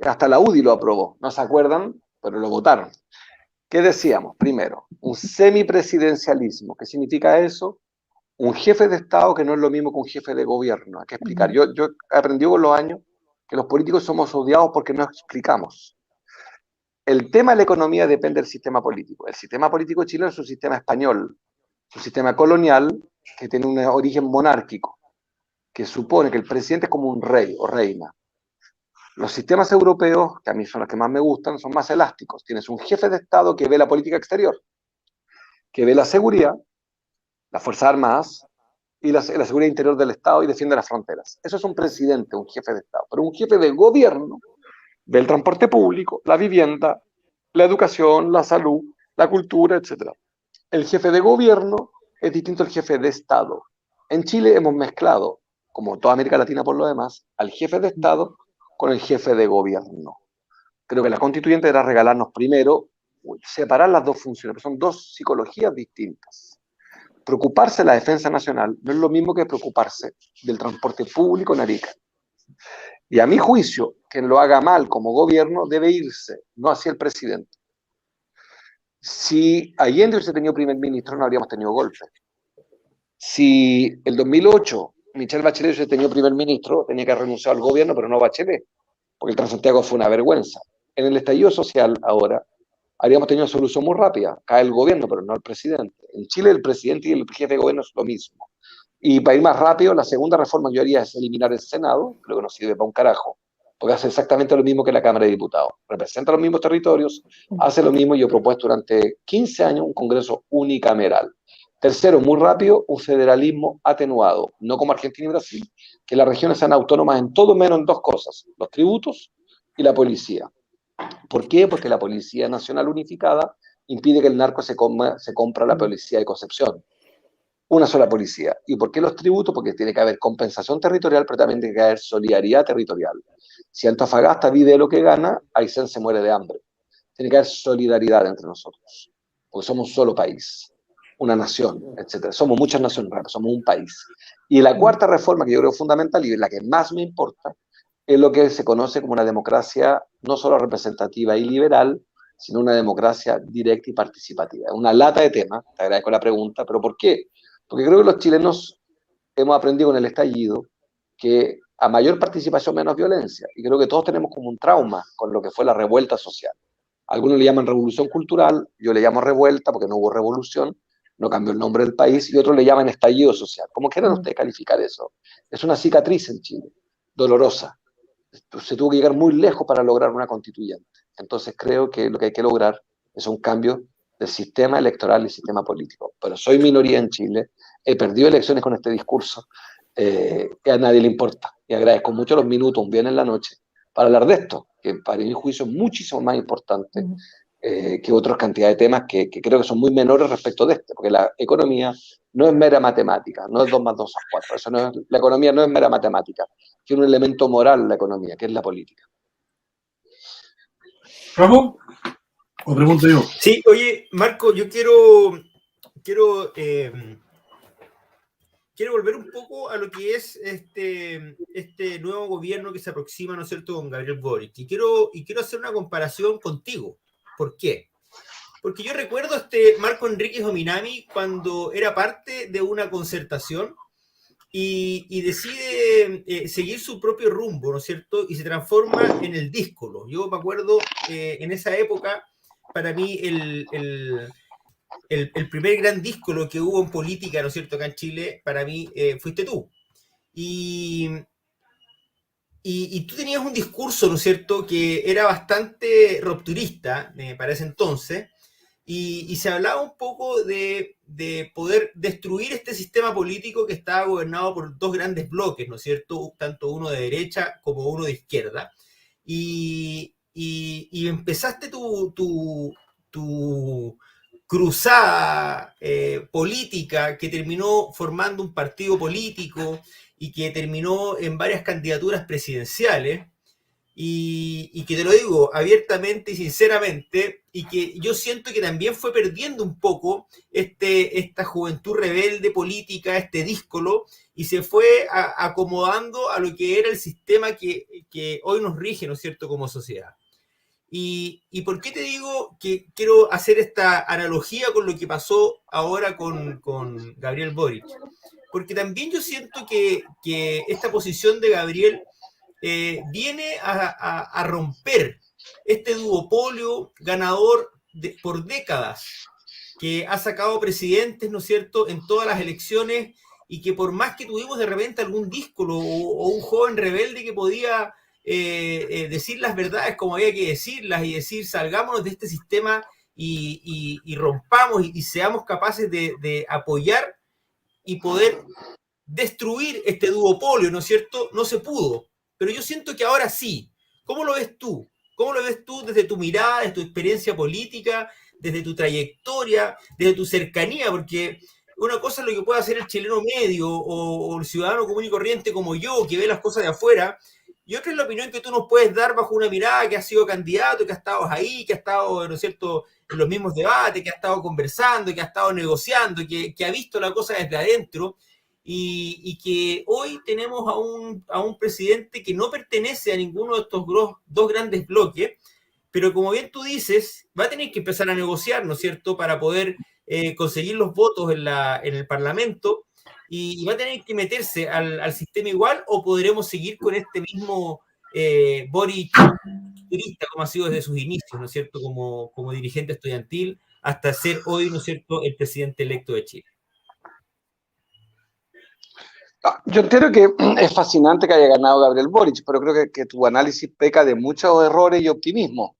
hasta la UDI lo aprobó, no se acuerdan, pero lo votaron. ¿Qué decíamos? Primero, un semipresidencialismo. ¿Qué significa eso? Un jefe de Estado que no es lo mismo que un jefe de gobierno. Hay que explicar. Yo aprendí con los años que los políticos somos odiados porque no explicamos. el tema de la economía depende del sistema político. El sistema político chileno es un sistema español, un sistema colonial que tiene un origen monárquico, que supone que el presidente es como un rey o reina. Los sistemas europeos, que a mí son los que más me gustan, son más elásticos. Tienes un jefe de Estado que ve la política exterior, que ve la seguridad, las Fuerzas Armadas y la seguridad interior del Estado y defiende las fronteras. Eso es un presidente, un jefe de Estado. Pero un jefe de gobierno ve el transporte público, la vivienda, la educación, la salud, la cultura, etc. El jefe de gobierno es distinto al jefe de Estado. En Chile hemos mezclado, como toda América Latina por lo demás, al jefe de Estado con el jefe de gobierno. Creo que la constituyente era regalarnos primero, separar las dos funciones, pero son dos psicologías distintas. Preocuparse de la defensa nacional no es lo mismo que preocuparse del transporte público en Arica. Y a mi juicio, quien lo haga mal como gobierno debe irse, no hacia el presidente. Si Allende hubiese tenido primer ministro, no habríamos tenido golpe. Si el 2008 Michelle Bachelet hubiese tenido primer ministro, tenía que renunciar al gobierno, pero no Bachelet, porque el Transantiago fue una vergüenza. En el estallido social ahora, habríamos tenido una solución muy rápida. Cae el gobierno, pero no el presidente. En Chile el presidente y el jefe de gobierno es lo mismo. Y para ir más rápido, la segunda reforma que yo haría es eliminar el Senado, creo que no sirve para un carajo, porque hace exactamente lo mismo que la Cámara de Diputados. Representa los mismos territorios, hace lo mismo. Yo he propuesto durante 15 años un Congreso unicameral. Tercero, muy rápido, un federalismo atenuado, no como Argentina y Brasil, que las regiones sean autónomas en todo menos en dos cosas, los tributos y la policía. ¿Por qué? Porque la Policía Nacional Unificada impide que el narco se compra la policía de Concepción. Una sola policía. ¿Y por qué los tributos? Porque tiene que haber compensación territorial, pero también tiene que haber solidaridad territorial. Si Antofagasta vive de lo que gana, Aysén se muere de hambre. Tiene que haber solidaridad entre nosotros, porque somos un solo país, una nación, etc. Somos muchas naciones, pero somos un país. Y la cuarta reforma, que yo creo fundamental y la que más me importa, es lo que se conoce como una democracia no solo representativa y liberal, sino una democracia directa y participativa. Una lata de temas, te agradezco la pregunta, pero ¿por qué? Porque creo que los chilenos hemos aprendido con el estallido que a mayor participación menos violencia, y creo que todos tenemos como un trauma con lo que fue la revuelta social. Algunos le llaman revolución cultural, yo le llamo revuelta porque no hubo revolución, no cambió el nombre del país, y otros le llaman estallido social. ¿Cómo quieran ustedes calificar eso? Es una cicatriz en Chile, dolorosa. Se tuvo que llegar muy lejos para lograr una constituyente. Entonces creo que lo que hay que lograr es un cambio del sistema electoral y sistema político. Pero soy minoría en Chile, he perdido elecciones con este discurso, y a nadie le importa. Y agradezco mucho los minutos, un viernes en la noche, para hablar de esto, que para mi juicio es muchísimo más importante que otras cantidades de temas que creo que son muy menores respecto de este, porque la economía no es mera matemática, no es 2 más 2 es 4. Eso no es, la economía no es mera matemática, tiene un elemento moral en la economía, que es la política. ¿Ramón? ¿O pregunto yo? Sí, oye, Marco, yo quiero volver un poco a lo que es este nuevo gobierno que se aproxima, ¿no es cierto?, con Gabriel Boric. Y quiero hacer una comparación contigo. ¿Por qué? Porque yo recuerdo a Marco Enríquez Ominami cuando era parte de una concertación y decide seguir su propio rumbo, ¿no es cierto?, y se transforma en el díscolo. Yo me acuerdo en esa época, para mí el primer gran díscolo que hubo en política, ¿no es cierto?, acá en Chile, para mí fuiste tú. Y tú tenías un discurso, ¿no es cierto?, que era bastante rupturista para ese entonces, y se hablaba un poco de poder destruir este sistema político que estaba gobernado por dos grandes bloques, ¿no es cierto?, tanto uno de derecha como uno de izquierda. Y empezaste tu cruzada política que terminó formando un partido político y que terminó en varias candidaturas presidenciales, y que te lo digo abiertamente y sinceramente, y que yo siento que también fue perdiendo un poco esta juventud rebelde política, este díscolo, y se fue acomodando a lo que era el sistema que hoy nos rige, ¿no es cierto?, como sociedad. ¿Y por qué te digo que quiero hacer esta analogía con lo que pasó ahora con Gabriel Boric? Porque también yo siento que esta posición de Gabriel viene a romper este duopolio ganador por décadas, que ha sacado presidentes, ¿no es cierto?, en todas las elecciones, y que por más que tuvimos de repente algún díscolo o un joven rebelde que podía decir las verdades como había que decirlas y decir salgámonos de este sistema y rompamos y seamos capaces de apoyar y poder destruir este duopolio, ¿no es cierto? No se pudo, pero yo siento que ahora sí. ¿Cómo lo ves tú? ¿Cómo lo ves tú desde tu mirada, desde tu experiencia política, desde tu trayectoria, desde tu cercanía? Porque una cosa es lo que puede hacer el chileno medio o el ciudadano común y corriente como yo, que ve las cosas de afuera, y otra es la opinión que tú nos puedes dar bajo una mirada que ha sido candidato, que ha estado ahí, que ha estado, ¿no es cierto?, en los mismos debates, que ha estado conversando, que ha estado negociando, que ha visto la cosa desde adentro, y que hoy tenemos a un presidente que no pertenece a ninguno de estos dos grandes bloques, pero como bien tú dices, va a tener que empezar a negociar, ¿no es cierto?, para poder conseguir los votos en el Parlamento, y va a tener que meterse al sistema igual, o podremos seguir con este mismo Boric turista, como ha sido desde sus inicios, ¿no es cierto?, como dirigente estudiantil, hasta ser hoy, ¿no es cierto?, el presidente electo de Chile. Yo entiendo que es fascinante que haya ganado Gabriel Boric, pero creo que tu análisis peca de muchos errores y optimismo.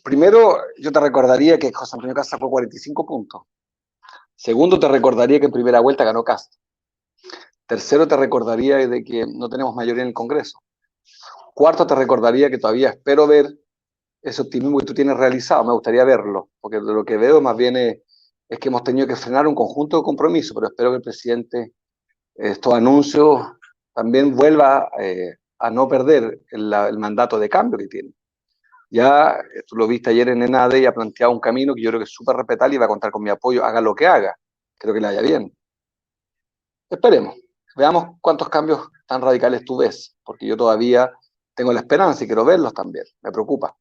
Primero, yo te recordaría que José Antonio Cast sacó 45 puntos. Segundo, te recordaría que en primera vuelta ganó Cast. Tercero, te recordaría de que no tenemos mayoría en el Congreso. Cuarto, te recordaría que todavía espero ver ese optimismo que tú tienes realizado. Me gustaría verlo, porque lo que veo más bien es que hemos tenido que frenar un conjunto de compromisos, pero espero que el presidente estos anuncios también vuelva a no perder el mandato de cambio que tiene. Ya tú lo viste ayer en ENADE y ha planteado un camino que yo creo que es súper respetable y va a contar con mi apoyo, haga lo que haga. Creo que le vaya bien. Esperemos, veamos cuántos cambios tan radicales tú ves, porque yo todavía tengo la esperanza y quiero verlos también. Me preocupa.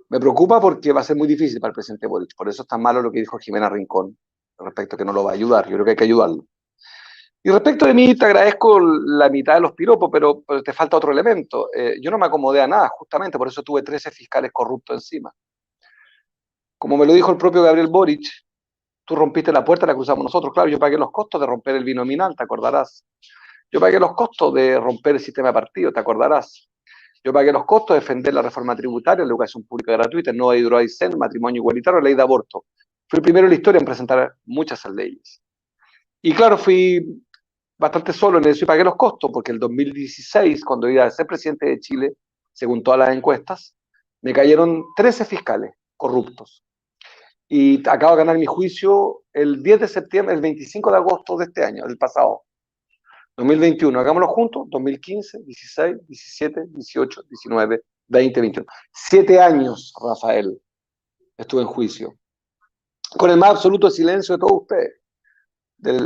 Me preocupa porque va a ser muy difícil para el presidente Boric. Por eso es tan malo lo que dijo Jimena Rincón respecto a que no lo va a ayudar. Yo creo que hay que ayudarlo. Y respecto de mí, te agradezco la mitad de los piropos, pero te falta otro elemento. Yo no me acomodé a nada, justamente por eso tuve 13 fiscales corruptos encima. Como me lo dijo el propio Gabriel Boric, tú rompiste la puerta, la cruzamos nosotros. Claro, yo pagué los costos de romper el binominal, te acordarás. Yo pagué los costos de romper el sistema de partido, te acordarás. Yo pagué los costos de defender la reforma tributaria, la educación pública gratuita, el nuevo hidroaicén, matrimonio igualitario, ley de aborto. Fui el primero en la historia en presentar muchas leyes. Y claro, fui bastante solo en eso y pagué los costos, porque el 2016, cuando iba a ser presidente de Chile, según todas las encuestas, me cayeron 13 fiscales corruptos. Y acabo de ganar mi juicio el 10 de septiembre, el 25 de agosto de este año, el pasado. 2021, hagámoslo juntos, 2015, 16, 17, 18, 19, 20, 21. 7 años, Rafael, estuve en juicio. Con el más absoluto silencio de todos ustedes.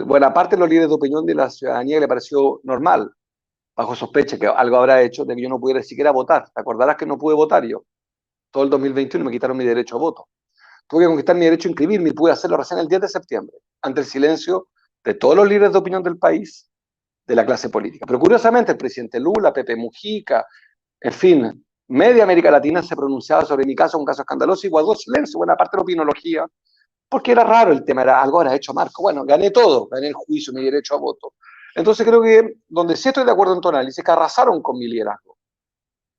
Buena parte de los líderes de opinión de la ciudadanía que le pareció normal, bajo sospecha que algo habrá hecho de que yo no pudiera siquiera votar. ¿Te acordarás que no pude votar yo? Todo el 2021 me quitaron mi derecho a voto. Tuve que conquistar mi derecho a inscribirme y pude hacerlo recién el 10 de septiembre, ante el silencio de todos los líderes de opinión del país, de la clase política. Pero curiosamente el presidente Lula, Pepe Mujica, en fin, media América Latina se pronunciaba sobre mi caso, un caso escandaloso, y guardó silencio buena parte de la opinología, porque era raro el tema, era algo era hecho Marco. Bueno, gané todo, gané el juicio, mi derecho a voto. Entonces creo que donde sí estoy de acuerdo en tu análisis, que arrasaron con mi liderazgo.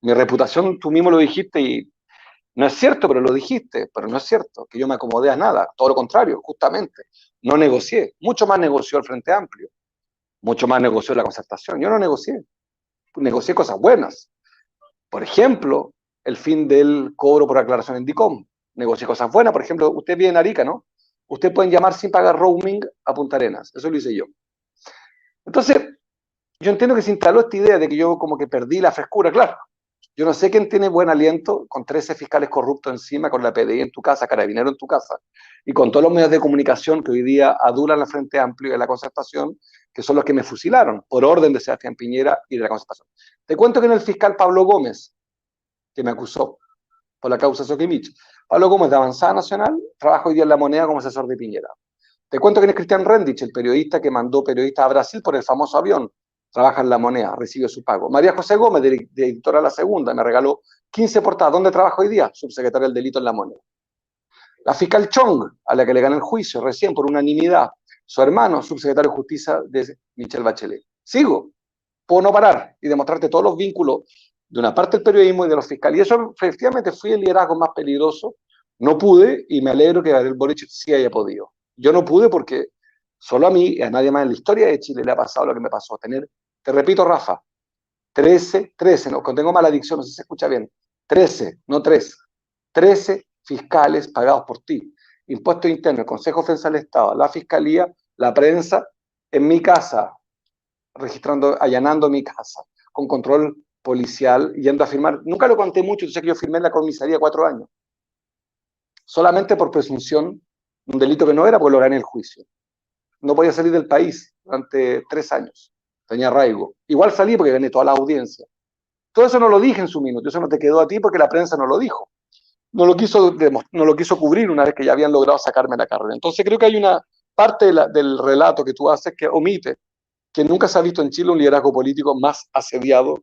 Mi reputación, tú mismo lo dijiste y no es cierto, pero lo dijiste, pero no es cierto, que yo me acomodé a nada, todo lo contrario, justamente, no negocié, mucho más negoció el Frente Amplio, mucho más negoció la concertación, yo no negocié cosas buenas, por ejemplo, el fin del cobro por aclaración en DICOM, negocié cosas buenas, por ejemplo, usted vive en Arica, ¿no? Ustedes pueden llamar sin pagar roaming a Punta Arenas, eso lo hice yo. Entonces, yo entiendo que se instaló esta idea de que yo como que perdí la frescura, claro. Yo no sé quién tiene buen aliento con 13 fiscales corruptos encima, con la PDI en tu casa, Carabinero en tu casa, y con todos los medios de comunicación que hoy día adulan la Frente Amplio y la concertación, que son los que me fusilaron por orden de Sebastián Piñera y de la concertación. Te cuento que en el fiscal Pablo Gómez, que me acusó por la causa Soquimich, Pablo Gómez de Avanzada Nacional, trabaja hoy día en La Moneda como asesor de Piñera. Te cuento que es Cristian Rendich, el periodista que mandó periodistas a Brasil por el famoso avión, trabaja en La Moneda, recibe su pago. María José Gómez, de editora La Segunda, me regaló 15 portadas. ¿Dónde trabajo hoy día? Subsecretaria del Delito en La Moneda. La fiscal Chong, a la que le gané el juicio recién por unanimidad, su hermano, subsecretario de Justicia de Michelle Bachelet. Sigo, puedo no parar y demostrarte todos los vínculos de una parte del periodismo y de los fiscales. Y eso, efectivamente, fui el liderazgo más peligroso. No pude, y me alegro que Gabriel Boric sí haya podido. Yo no pude porque solo a mí y a nadie más en la historia de Chile le ha pasado lo que me pasó. Tener, te repito, Rafa, 13, no, cuando tengo mala adicción, no sé si se escucha bien, 13, no 3, 13 fiscales pagados por ti. Impuesto interno, el Consejo de Defensa del Estado, la Fiscalía, la prensa, en mi casa, registrando, allanando mi casa, con control policial, yendo a firmar. Nunca lo conté mucho, yo sé que yo firmé en la comisaría 4 años, solamente por presunción, un delito que no era, porque lo gané el juicio. No podía salir del país durante 3 años, tenía arraigo. Igual salí porque gané toda la audiencia. Todo eso no lo dije en su minuto, eso no te quedó a ti porque la prensa no lo dijo. No lo quiso cubrir una vez que ya habían logrado sacarme la carrera. Entonces creo que hay una parte del relato que tú haces que omite que nunca se ha visto en Chile un liderazgo político más asediado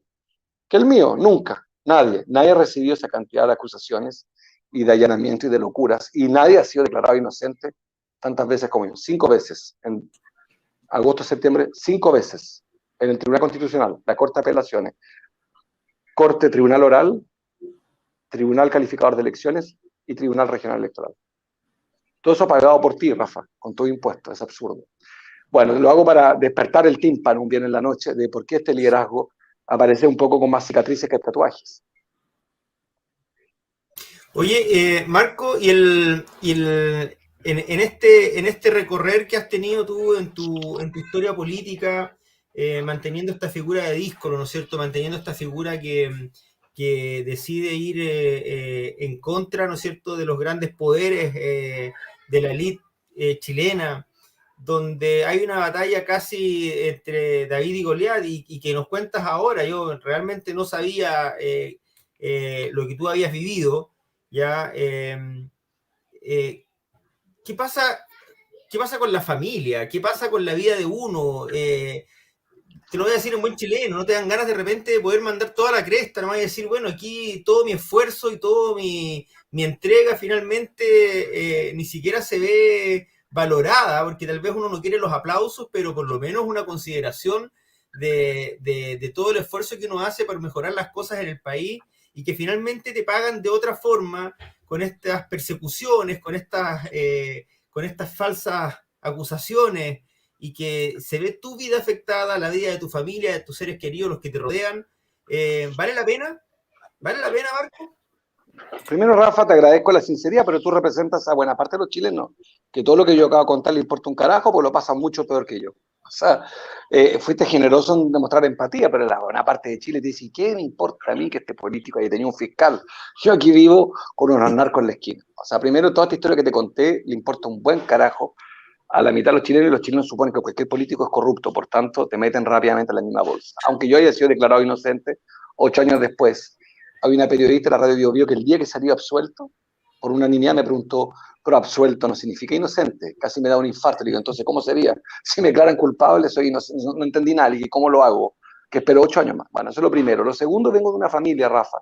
que el mío, nunca, nadie ha recibido esa cantidad de acusaciones y de allanamiento y de locuras, y nadie ha sido declarado inocente tantas veces como yo, 5 veces, en agosto, septiembre, 5 veces, en el Tribunal Constitucional, la Corte de Apelaciones, Corte Tribunal Oral, Tribunal Calificador de Elecciones y Tribunal Regional Electoral. Todo eso pagado por ti, Rafa, con todo impuesto, es absurdo. Bueno, lo hago para despertar el tímpano un viernes en la noche de por qué este liderazgo aparece un poco con más cicatrices que tatuajes. Oye, Marco, en este recorrer que has tenido tú en tu historia política, manteniendo esta figura de díscolo, ¿no es cierto? Manteniendo esta figura que decide ir en contra, ¿no es cierto?, de los grandes poderes de la élite chilena, donde hay una batalla casi entre David y Goliat, y que nos cuentas ahora. Yo realmente no sabía lo que tú habías vivido, ¿ya? ¿Qué pasa con la familia? ¿Qué pasa con la vida de uno? Te lo voy a decir en buen chileno, no te dan ganas de repente de poder mandar toda la cresta, no voy a decir, bueno, aquí todo mi esfuerzo y todo mi entrega finalmente ni siquiera se ve valorada, porque tal vez uno no quiere los aplausos, pero por lo menos una consideración de todo el esfuerzo que uno hace para mejorar las cosas en el país, y que finalmente te pagan de otra forma con estas persecuciones, con estas falsas acusaciones, y que se ve tu vida afectada, la vida de tu familia, de tus seres queridos, los que te rodean. ¿Vale la pena? ¿Vale la pena, Marco? Primero, Rafa, te agradezco la sinceridad, pero tú representas a buena parte de los chilenos, que todo lo que yo acabo de contar le importa un carajo, pues lo pasan mucho peor que yo. O sea, fuiste generoso en demostrar empatía, pero la buena parte de Chile te dice, ¿qué me importa a mí que este político haya tenido un fiscal? Yo aquí vivo con unos narcos en la esquina. O sea, primero, toda esta historia que te conté le importa un buen carajo a la mitad de los chilenos, y los chilenos suponen que cualquier político es corrupto, por tanto, te meten rápidamente en la misma bolsa. Aunque yo haya sido declarado inocente 8 años después. Había una periodista de la radio Bio Bio que el día que salió absuelto, por unanimidad me preguntó, pero absuelto no significa inocente. Casi me da un infarto. Le digo, entonces, ¿cómo sería? Si me declaran culpable, soy inocente. No entendí nada. Y ¿cómo lo hago? Que espero 8 años más. Bueno, eso es lo primero. Lo segundo, vengo de una familia, Rafa.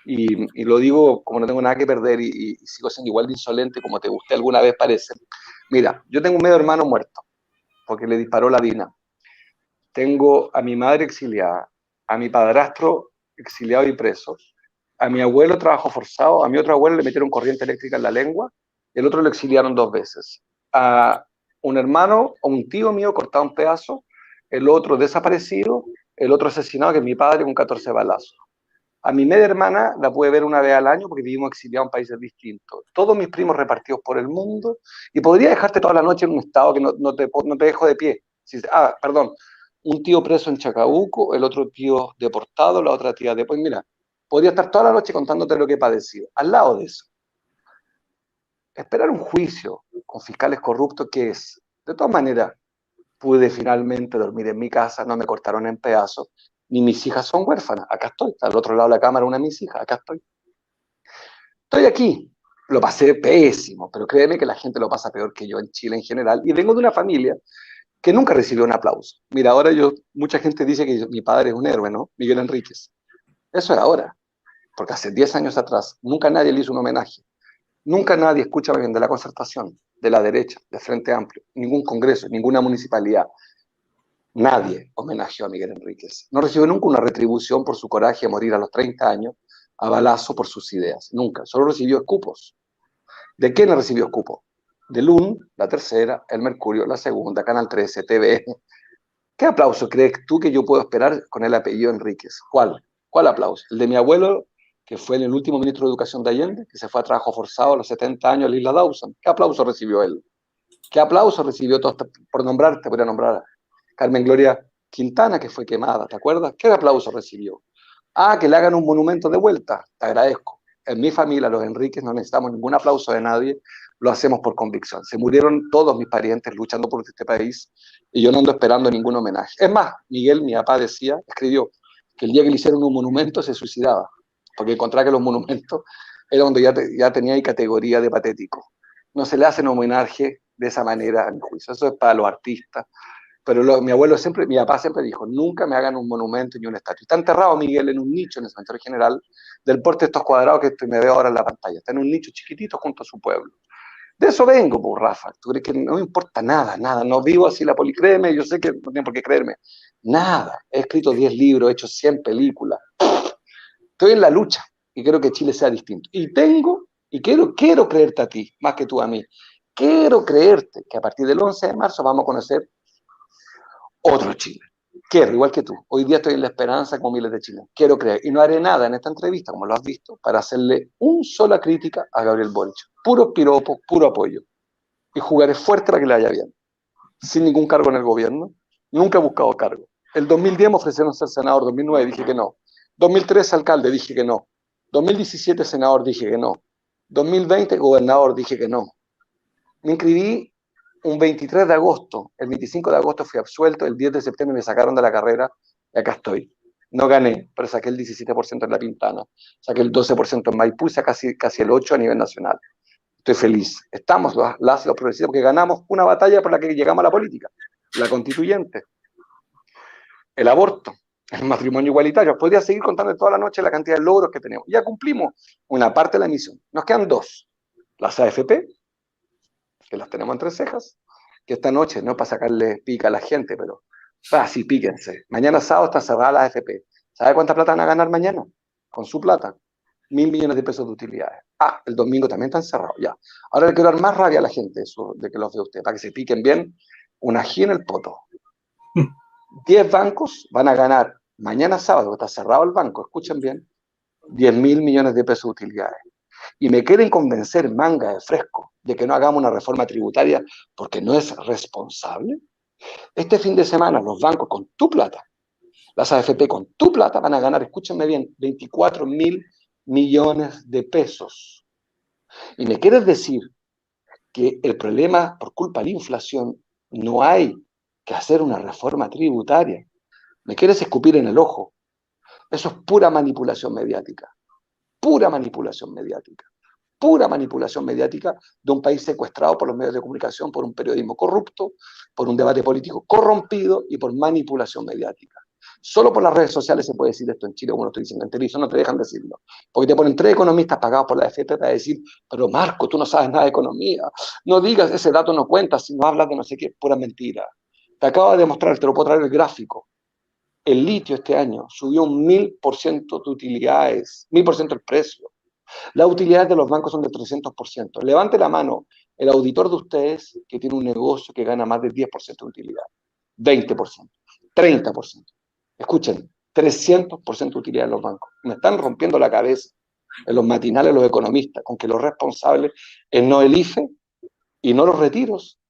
Y lo digo como no tengo nada que perder, y sigo siendo igual de insolente como te gusté alguna vez, parece. Mira, yo tengo un medio hermano muerto, porque le disparó la DINA. Tengo a mi madre exiliada, a mi padrastro exiliado y preso, a mi abuelo trabajo forzado, a mi otro abuelo le metieron corriente eléctrica en la lengua, y el otro lo exiliaron 2 veces. A un hermano o un tío mío cortado en pedazos, el otro desaparecido, el otro asesinado, que es mi padre, con 14 balazos. A mi media hermana la pude ver una vez al año porque vivimos exiliados en países distintos. Todos mis primos repartidos por el mundo, y podría dejarte toda la noche en un estado que no te dejo de pie. Perdón, un tío preso en Chacabuco, el otro tío deportado, la otra tía después. Mira, podría estar toda la noche contándote lo que he padecido. Al lado de eso, esperar un juicio con fiscales corruptos, ¿qué es? De todas maneras, pude finalmente dormir en mi casa, no me cortaron en pedazos, ni mis hijas son huérfanas, acá estoy, al otro lado de la cámara una de mis hijas, acá estoy. Estoy aquí, lo pasé pésimo, pero créeme que la gente lo pasa peor que yo en Chile en general, y vengo de una familia que nunca recibió un aplauso. Mira, ahora mucha gente dice que mi padre es un héroe, ¿no? Miguel Enríquez. Eso es ahora, porque hace 10 años atrás nunca nadie le hizo un homenaje. Nunca nadie, escúchame bien, de la Concertación, de la derecha, de Frente Amplio, ningún congreso, ninguna municipalidad, nadie homenajeó a Miguel Enríquez. No recibió nunca una retribución por su coraje de morir a los 30 años a balazo por sus ideas. Nunca. Solo recibió escupos. ¿De quién recibió escupos? De LUN, la tercera, El Mercurio, la segunda, Canal 13, TV. ¿Qué aplauso crees tú que yo puedo esperar con el apellido Enríquez? ¿Cuál? ¿Cuál aplauso? ¿El de mi abuelo, que fue el último ministro de Educación de Allende, que se fue a trabajo forzado a los 70 años a la isla Dawson? ¿Qué aplauso recibió él? ¿Qué aplauso recibió todo esto? Por nombrarte, voy a nombrar a Carmen Gloria Quintana, que fue quemada, ¿te acuerdas? ¿Qué aplauso recibió? Ah, que le hagan un monumento de vuelta, te agradezco. En mi familia, los Enríquez, no necesitamos ningún aplauso de nadie, lo hacemos por convicción. Se murieron todos mis parientes luchando por este país y yo no ando esperando ningún homenaje. Es más, Miguel, mi papá, escribió que el día que le hicieron un monumento se suicidaba, porque encontraba que los monumentos era donde ya tenía ahí categoría de patético. No se le hacen homenaje de esa manera, a mi juicio. Eso es para los artistas. Pero mi papá siempre dijo, nunca me hagan un monumento ni un estatua. Está enterrado Miguel en un nicho en el cementerio general del porte de estos cuadrados que me veo ahora en la pantalla. Está en un nicho chiquitito junto a su pueblo. De eso vengo, pues, Rafa. ¿Tú crees que no me importa nada? No vivo así la créeme, yo sé que no tiene por qué creerme. Nada. He escrito 10 libros, he hecho 100 películas. Estoy en la lucha y quiero que Chile sea distinto. Y quiero creerte a ti, más que tú a mí. Quiero creerte que a partir del 11 de marzo vamos a conocer otro Chile. Quiero, igual que tú. Hoy día estoy en la esperanza como miles de chilenos. Quiero creer. Y no haré nada en esta entrevista, como lo has visto, para hacerle una sola crítica a Gabriel Boric. Puro piropo, puro apoyo. Y jugaré fuerte para que le vaya bien. Sin ningún cargo en el gobierno. Nunca he buscado cargo. El 2010 me ofrecieron ser senador. 2009 dije que no. 2013 alcalde, dije que no. 2017 senador, dije que no. 2020 gobernador, dije que no. Me inscribí un 23 de agosto, el 25 de agosto fui absuelto, el 10 de septiembre me sacaron de la carrera y acá estoy. No gané, pero saqué el 17% en La Pintana, saqué el 12% en Maipú y casi el 8% a nivel nacional. Estoy feliz. Estamos los progresistas porque ganamos una batalla por la que llegamos a la política, la constituyente, el aborto, el matrimonio igualitario. Podría seguir contando toda la noche la cantidad de logros que tenemos. Ya cumplimos una parte de la misión. Nos quedan 2. Las AFP, que las tenemos entre cejas, que esta noche no es para sacarle pica a la gente, pero sí, píquense. Mañana sábado está cerrada la AFP. ¿Sabe cuánta plata van a ganar mañana? Con su plata. 1.000 millones de pesos de utilidades. El domingo también están cerrados, ya. Ahora le quiero dar más rabia a la gente eso, de que los ve usted, para que se piquen bien una ají en el poto. 10 bancos van a ganar mañana sábado, está cerrado el banco, escuchen bien, 10.000 millones de pesos de utilidades. Y me quieren convencer, manga de fresco, de que no hagamos una reforma tributaria porque no es responsable. Este fin de semana los bancos con tu plata, las AFP con tu plata van a ganar, escúchenme bien, 24.000 millones de pesos. Y me quieres decir que el problema por culpa de la inflación no hay que hacer una reforma tributaria. Me quieres escupir en el ojo. Eso es pura manipulación mediática. Pura manipulación mediática. Pura manipulación mediática de un país secuestrado por los medios de comunicación, por un periodismo corrupto, por un debate político corrompido y por manipulación mediática. Solo por las redes sociales se puede decir esto en Chile, como lo estoy diciendo. En televisión no te dejan decirlo. Porque te ponen 3 economistas pagados por la AFP para decir, pero Marco, tú no sabes nada de economía. No digas, ese dato no cuenta, si no hablas de no sé qué, pura mentira. Te acabo de demostrar, te lo puedo traer el gráfico. El litio este año subió un 1.000% de utilidades, 1.000% el precio. Las utilidades de los bancos son de 300%. Levante la mano el auditor de ustedes que tiene un negocio que gana más del 10% de utilidad, 20%, 30%. Escuchen, 300% de utilidad de los bancos. Me están rompiendo la cabeza en los matinales los economistas con que los responsables es no el IFE y no los retiros.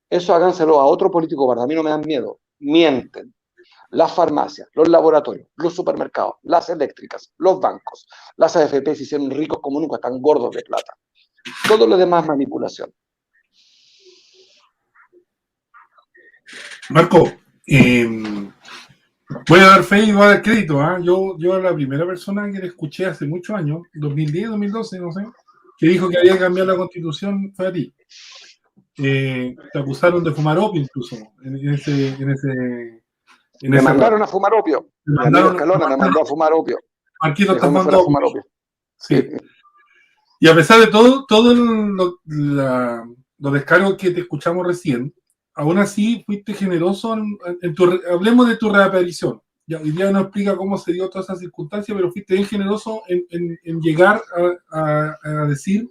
Eso háganselo a otro político, para mí no me dan miedo. Mienten. Las farmacias, los laboratorios, los supermercados, las eléctricas, los bancos, las AFP se hicieron ricos como nunca, están gordos de plata. Todo lo demás manipulación. Marco, voy a dar fe y voy a dar crédito. Yo la primera persona que le escuché hace muchos años, 2010, 2012, no sé, que dijo que había que cambiar la Constitución fue a ti. te acusaron de fumar opio incluso. Me mandaron a fumar opio. Mi amigo Escalona me mandó a fumar opio. Marquito está Mejor me fuera fumando a fumar opio. Sí. Y a pesar de todo los descargos que te escuchamos recién, aún así fuiste generoso hablemos de tu reaparición. Ya, hoy día no explica cómo se dio toda esa circunstancia, pero fuiste bien generoso en llegar a decir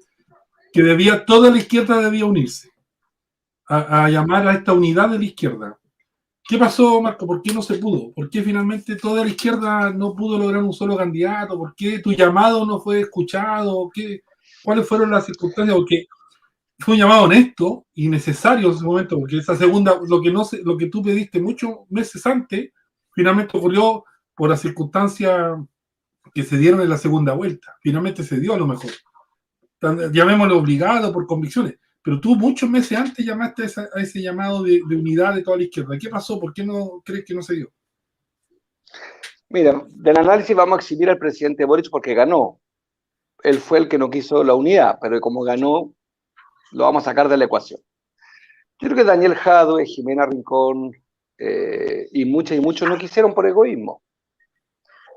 que toda la izquierda debía unirse, a llamar a esta unidad de la izquierda. ¿Qué pasó, Marco? ¿Por qué no se pudo? ¿Por qué finalmente toda la izquierda no pudo lograr un solo candidato? ¿Por qué tu llamado no fue escuchado? ¿Cuáles fueron las circunstancias? Porque fue un llamado honesto y necesario en ese momento, porque esa segunda, lo que tú pediste muchos meses antes, finalmente ocurrió por las circunstancias que se dieron en la segunda vuelta. Finalmente se dio a lo mejor. Llamémoslo obligado por convicciones. Pero tú muchos meses antes llamaste a ese llamado de unidad de toda la izquierda. ¿Qué pasó? ¿Por qué no crees que no se dio? Mira, del análisis vamos a exhibir al presidente Boric porque ganó. Él fue el que no quiso la unidad, pero como ganó, lo vamos a sacar de la ecuación. Yo creo que Daniel Jadwe, Jimena Rincón y muchos no quisieron por egoísmo.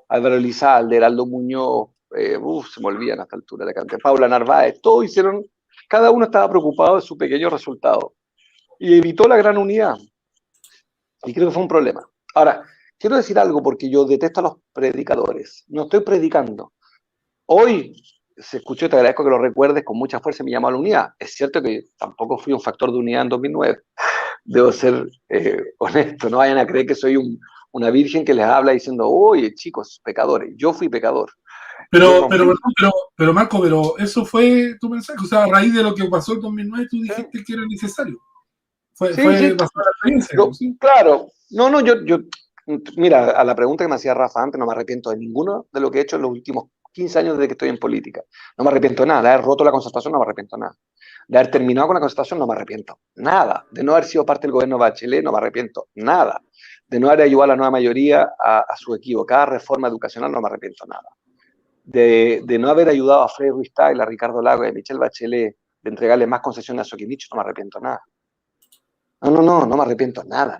Álvaro Elizalde, Heraldo Muñoz, se me olvidan a esta altura la cantidad, Paula Narváez, todos hicieron, cada uno estaba preocupado de su pequeño resultado y evitó la gran unidad. Y creo que fue un problema. Ahora, quiero decir algo porque yo detesto a los predicadores. No estoy predicando. Hoy se escuchó, te agradezco que lo recuerdes, con mucha fuerza me llamó a la unidad. Es cierto que tampoco fui un factor de unidad en 2009. Debo ser honesto, no vayan a creer que soy una virgen que les habla diciendo, oye, chicos, pecadores. Yo fui pecador. Pero Marco, eso fue tu mensaje. O sea, a raíz de lo que pasó en 2009, tú dijiste que era necesario. Fue basado en la experiencia. ¿Sí? Claro. No, yo, mira, a la pregunta que me hacía Rafa antes, no me arrepiento de ninguno de lo que he hecho en los últimos 15 años desde que estoy en política. No me arrepiento de nada. De haber roto la concertación, no me arrepiento de nada. De haber terminado con la concertación, no me arrepiento. Nada. De no haber sido parte del gobierno de Bachelet, no me arrepiento. Nada. De no haber ayudado a la nueva mayoría a su equivocada reforma educacional, no me arrepiento nada. De no haber ayudado a Frei Ruiz Tagle, a Ricardo Lagos y a Michelle Bachelet de entregarle más concesiones a Soquimich, no me arrepiento nada. No me arrepiento nada.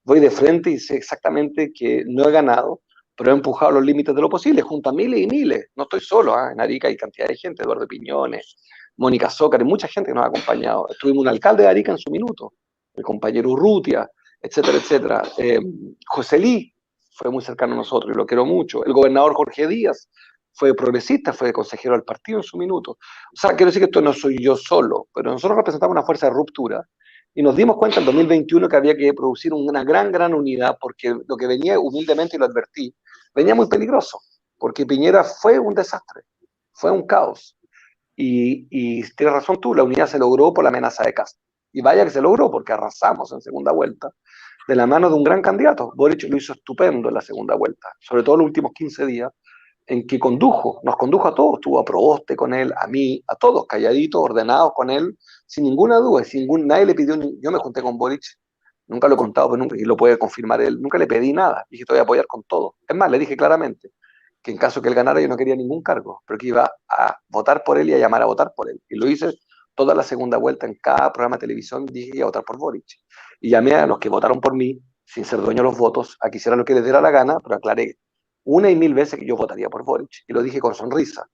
Voy de frente y sé exactamente que no he ganado, pero he empujado los límites de lo posible, junto a miles y miles. No estoy solo, en Arica hay cantidad de gente, Eduardo Piñones, Mónica Zócar, mucha gente que nos ha acompañado. Tuvimos un alcalde de Arica en su minuto, el compañero Urrutia, etcétera. José Lee fue muy cercano a nosotros y lo quiero mucho. El gobernador Jorge Díaz fue progresista, fue consejero del partido en su minuto. O sea, quiero decir que esto no soy yo solo, pero nosotros representamos una fuerza de ruptura. Y nos dimos cuenta en 2021 que había que producir una gran unidad, porque lo que venía, humildemente, y lo advertí, venía muy peligroso, porque Piñera fue un desastre, fue un caos. Y tienes razón tú, la unidad se logró por la amenaza de Castro. Y vaya que se logró, porque arrasamos en segunda vuelta, de la mano de un gran candidato. Boric lo hizo estupendo en la segunda vuelta, sobre todo en los últimos 15 días, en que nos condujo a todos, tuvo a Proboste con él, a mí, a todos, calladitos, ordenados con él, sin ninguna duda, nadie le pidió, yo me junté con Boric, nunca lo he contado, pero nunca, y lo puede confirmar él, nunca le pedí nada, dije, te voy a apoyar con todo. Es más, le dije claramente que en caso que él ganara yo no quería ningún cargo, pero que iba a votar por él y a llamar a votar por él. Y lo hice toda la segunda vuelta en cada programa de televisión, dije que iba a votar por Boric. Y llamé a los que votaron por mí, sin ser dueño de los votos, a que hicieran lo que les diera la gana, pero aclaré una y mil veces que yo votaría por Boric. Y lo dije con sonrisa,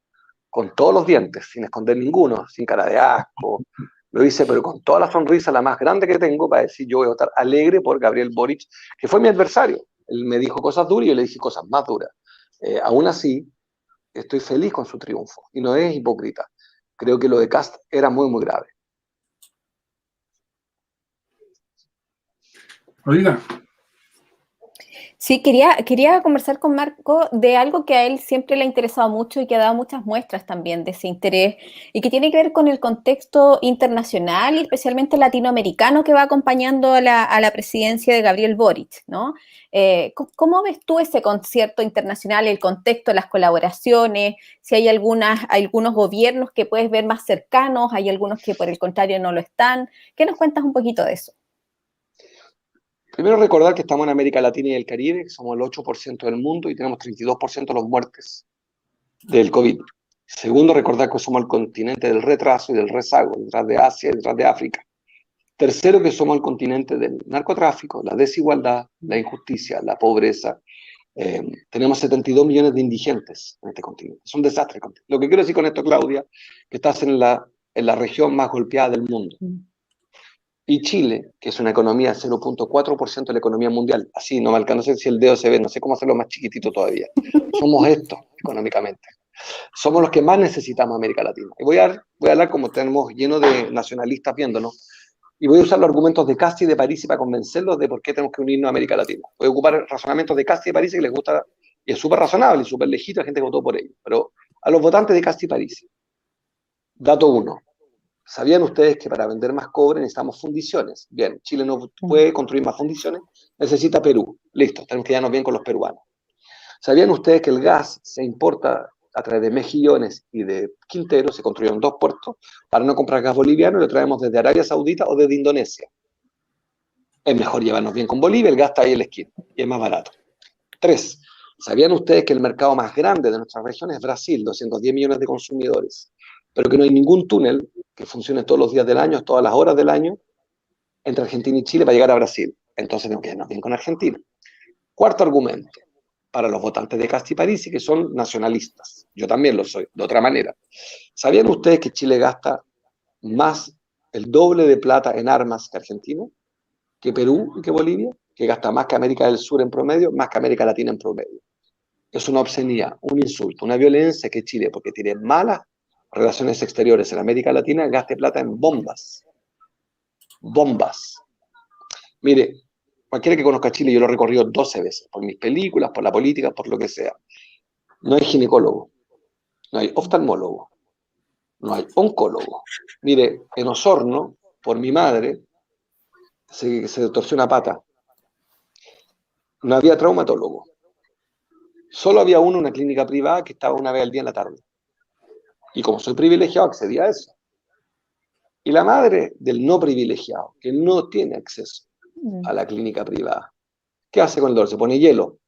con todos los dientes, sin esconder ninguno, sin cara de asco. Lo hice, pero con toda la sonrisa, la más grande que tengo, para decir yo voy a votar alegre por Gabriel Boric, que fue mi adversario. Él me dijo cosas duras y yo le dije cosas más duras. Aún así, estoy feliz con su triunfo. Y no es hipócrita. Creo que lo de Kast era muy grave. Oiga. Sí, quería conversar con Marco de algo que a él siempre le ha interesado mucho y que ha dado muchas muestras también de ese interés y que tiene que ver con el contexto internacional y especialmente latinoamericano que va acompañando a la presidencia de Gabriel Boric, ¿no? ¿Cómo ves tú ese concierto internacional, el contexto, las colaboraciones? Si hay algunos gobiernos que puedes ver más cercanos, hay algunos que por el contrario no lo están. ¿Qué nos cuentas un poquito de eso? Primero recordar que estamos en América Latina y el Caribe, que somos el 8% del mundo y tenemos 32% de los muertes del COVID. Segundo, recordar que somos el continente del retraso y del rezago, detrás de Asia y detrás de África. Tercero, que somos el continente del narcotráfico, la desigualdad, la injusticia, la pobreza. Tenemos 72 millones de indigentes en este continente. Es un desastre. Lo que quiero decir con esto, Claudia, que estás en la región más golpeada del mundo. Y Chile, que es una economía 0.4% de la economía mundial, así no me alcanza, no sé si el dedo se ve, no sé cómo hacerlo más chiquitito todavía. Somos esto económicamente. Somos los que más necesitamos América Latina. Y voy a hablar como tenemos lleno de nacionalistas viéndonos, y voy a usar los argumentos de Casti y de París para convencerlos de por qué tenemos que unirnos a América Latina. Voy a ocupar razonamientos de Casti y de París que les gusta, y es súper razonable y súper legítimo, la gente que votó por ello. Pero a los votantes de Casti y París, dato 1. ¿Sabían ustedes que para vender más cobre necesitamos fundiciones? Bien, Chile no puede construir más fundiciones, necesita Perú. Listo, tenemos que llevarnos bien con los peruanos. ¿Sabían ustedes que el gas se importa a través de Mejillones y de Quintero? Se construyeron 2 puertos para no comprar gas boliviano y lo traemos desde Arabia Saudita o desde Indonesia. Es mejor llevarnos bien con Bolivia, el gas está ahí en la esquina y es más barato. 3. ¿Sabían ustedes que el mercado más grande de nuestra región es Brasil, 210 millones de consumidores, pero que no hay ningún túnel que funcione todos los días del año, todas las horas del año, entre Argentina y Chile para llegar a Brasil? Entonces tenemos que llevarnos bien con Argentina. Cuarto argumento, para los votantes de Casti y Parisi, que son nacionalistas. Yo también lo soy, de otra manera. ¿Sabían ustedes que Chile gasta más, el doble de plata en armas que Argentina, que Perú y que Bolivia, que gasta más que América del Sur en promedio, más que América Latina en promedio? Es una obscenidad, un insulto, una violencia que Chile, porque tiene malas relaciones exteriores en América Latina, gaste plata en bombas. Bombas. Mire, cualquiera que conozca Chile, yo lo he recorrido 12 veces, por mis películas, por la política, por lo que sea. No hay ginecólogo, no hay oftalmólogo, no hay oncólogo. Mire, en Osorno, por mi madre, se torció una pata. No había traumatólogo. Solo había una clínica privada que estaba una vez al día en la tarde. Y como soy privilegiado, accedí a eso. Y la madre del no privilegiado, que no tiene acceso a la clínica privada, ¿qué hace con el dolor? Se pone hielo.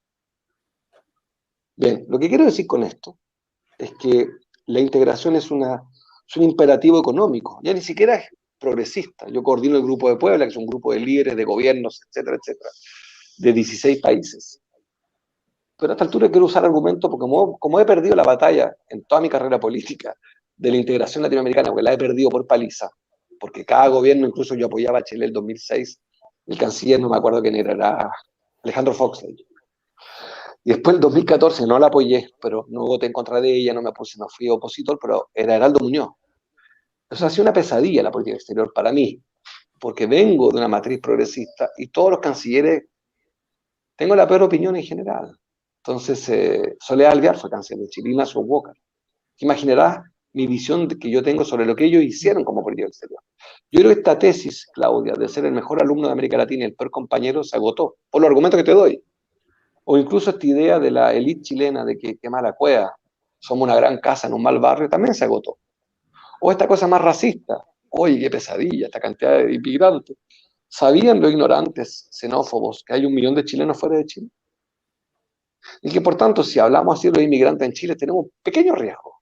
Bien, lo que quiero decir con esto es que la integración es un imperativo económico, ya ni siquiera es progresista. Yo coordino el Grupo de Puebla, que es un grupo de líderes, de gobiernos, etcétera, etcétera, de 16 países. Pero a esta altura quiero usar argumentos porque como he perdido la batalla en toda mi carrera política de la integración latinoamericana, porque la he perdido por paliza, porque cada gobierno, incluso yo apoyaba a Chile en el 2006, el canciller, no me acuerdo quién era Alejandro Fox. Y después en el 2014 no la apoyé, pero no voté en contra de ella, no fui opositor, pero era Heraldo Muñoz. Eso ha sido una pesadilla la política exterior para mí, porque vengo de una matriz progresista y todos los cancilleres, tengo la peor opinión en general. Entonces, Soledad Alvear fue canciller de Chile, Ignacio Walker. Imaginarás mi visión que yo tengo sobre lo que ellos hicieron como política exterior. Yo creo que esta tesis, Claudia, de ser el mejor alumno de América Latina y el peor compañero, se agotó, por los argumentos que te doy. O incluso esta idea de la élite chilena de que mala cueva, somos una gran casa en un mal barrio, también se agotó. O esta cosa más racista, oye, qué pesadilla, esta cantidad de inmigrantes. ¿Sabían los ignorantes, xenófobos, que hay 1 millón de chilenos fuera de Chile? Y que por tanto, si hablamos así de los inmigrantes en Chile, tenemos un pequeño riesgo.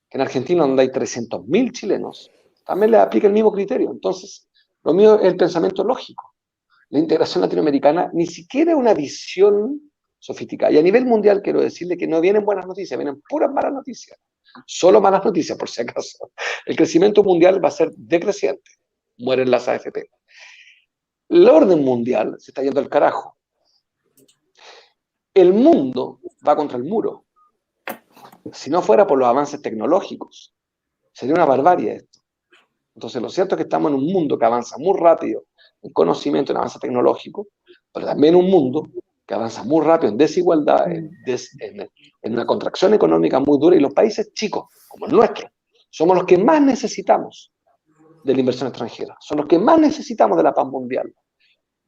Que en Argentina, donde hay 300.000 chilenos, también les aplica el mismo criterio. Entonces, lo mío es el pensamiento lógico. La integración latinoamericana ni siquiera es una visión sofisticada. Y a nivel mundial quiero decirle que no vienen buenas noticias, vienen puras malas noticias. Solo malas noticias, por si acaso. El crecimiento mundial va a ser decreciente. Mueren las AFP. El orden mundial se está yendo al carajo. El mundo va contra el muro. Si no fuera por los avances tecnológicos, sería una barbarie esto. Entonces, lo cierto es que estamos en un mundo que avanza muy rápido en conocimiento, en avance tecnológico, pero también un mundo que avanza muy rápido en desigualdad, en una contracción económica muy dura, y los países chicos, como el nuestro, somos los que más necesitamos de la inversión extranjera, son los que más necesitamos de la paz mundial.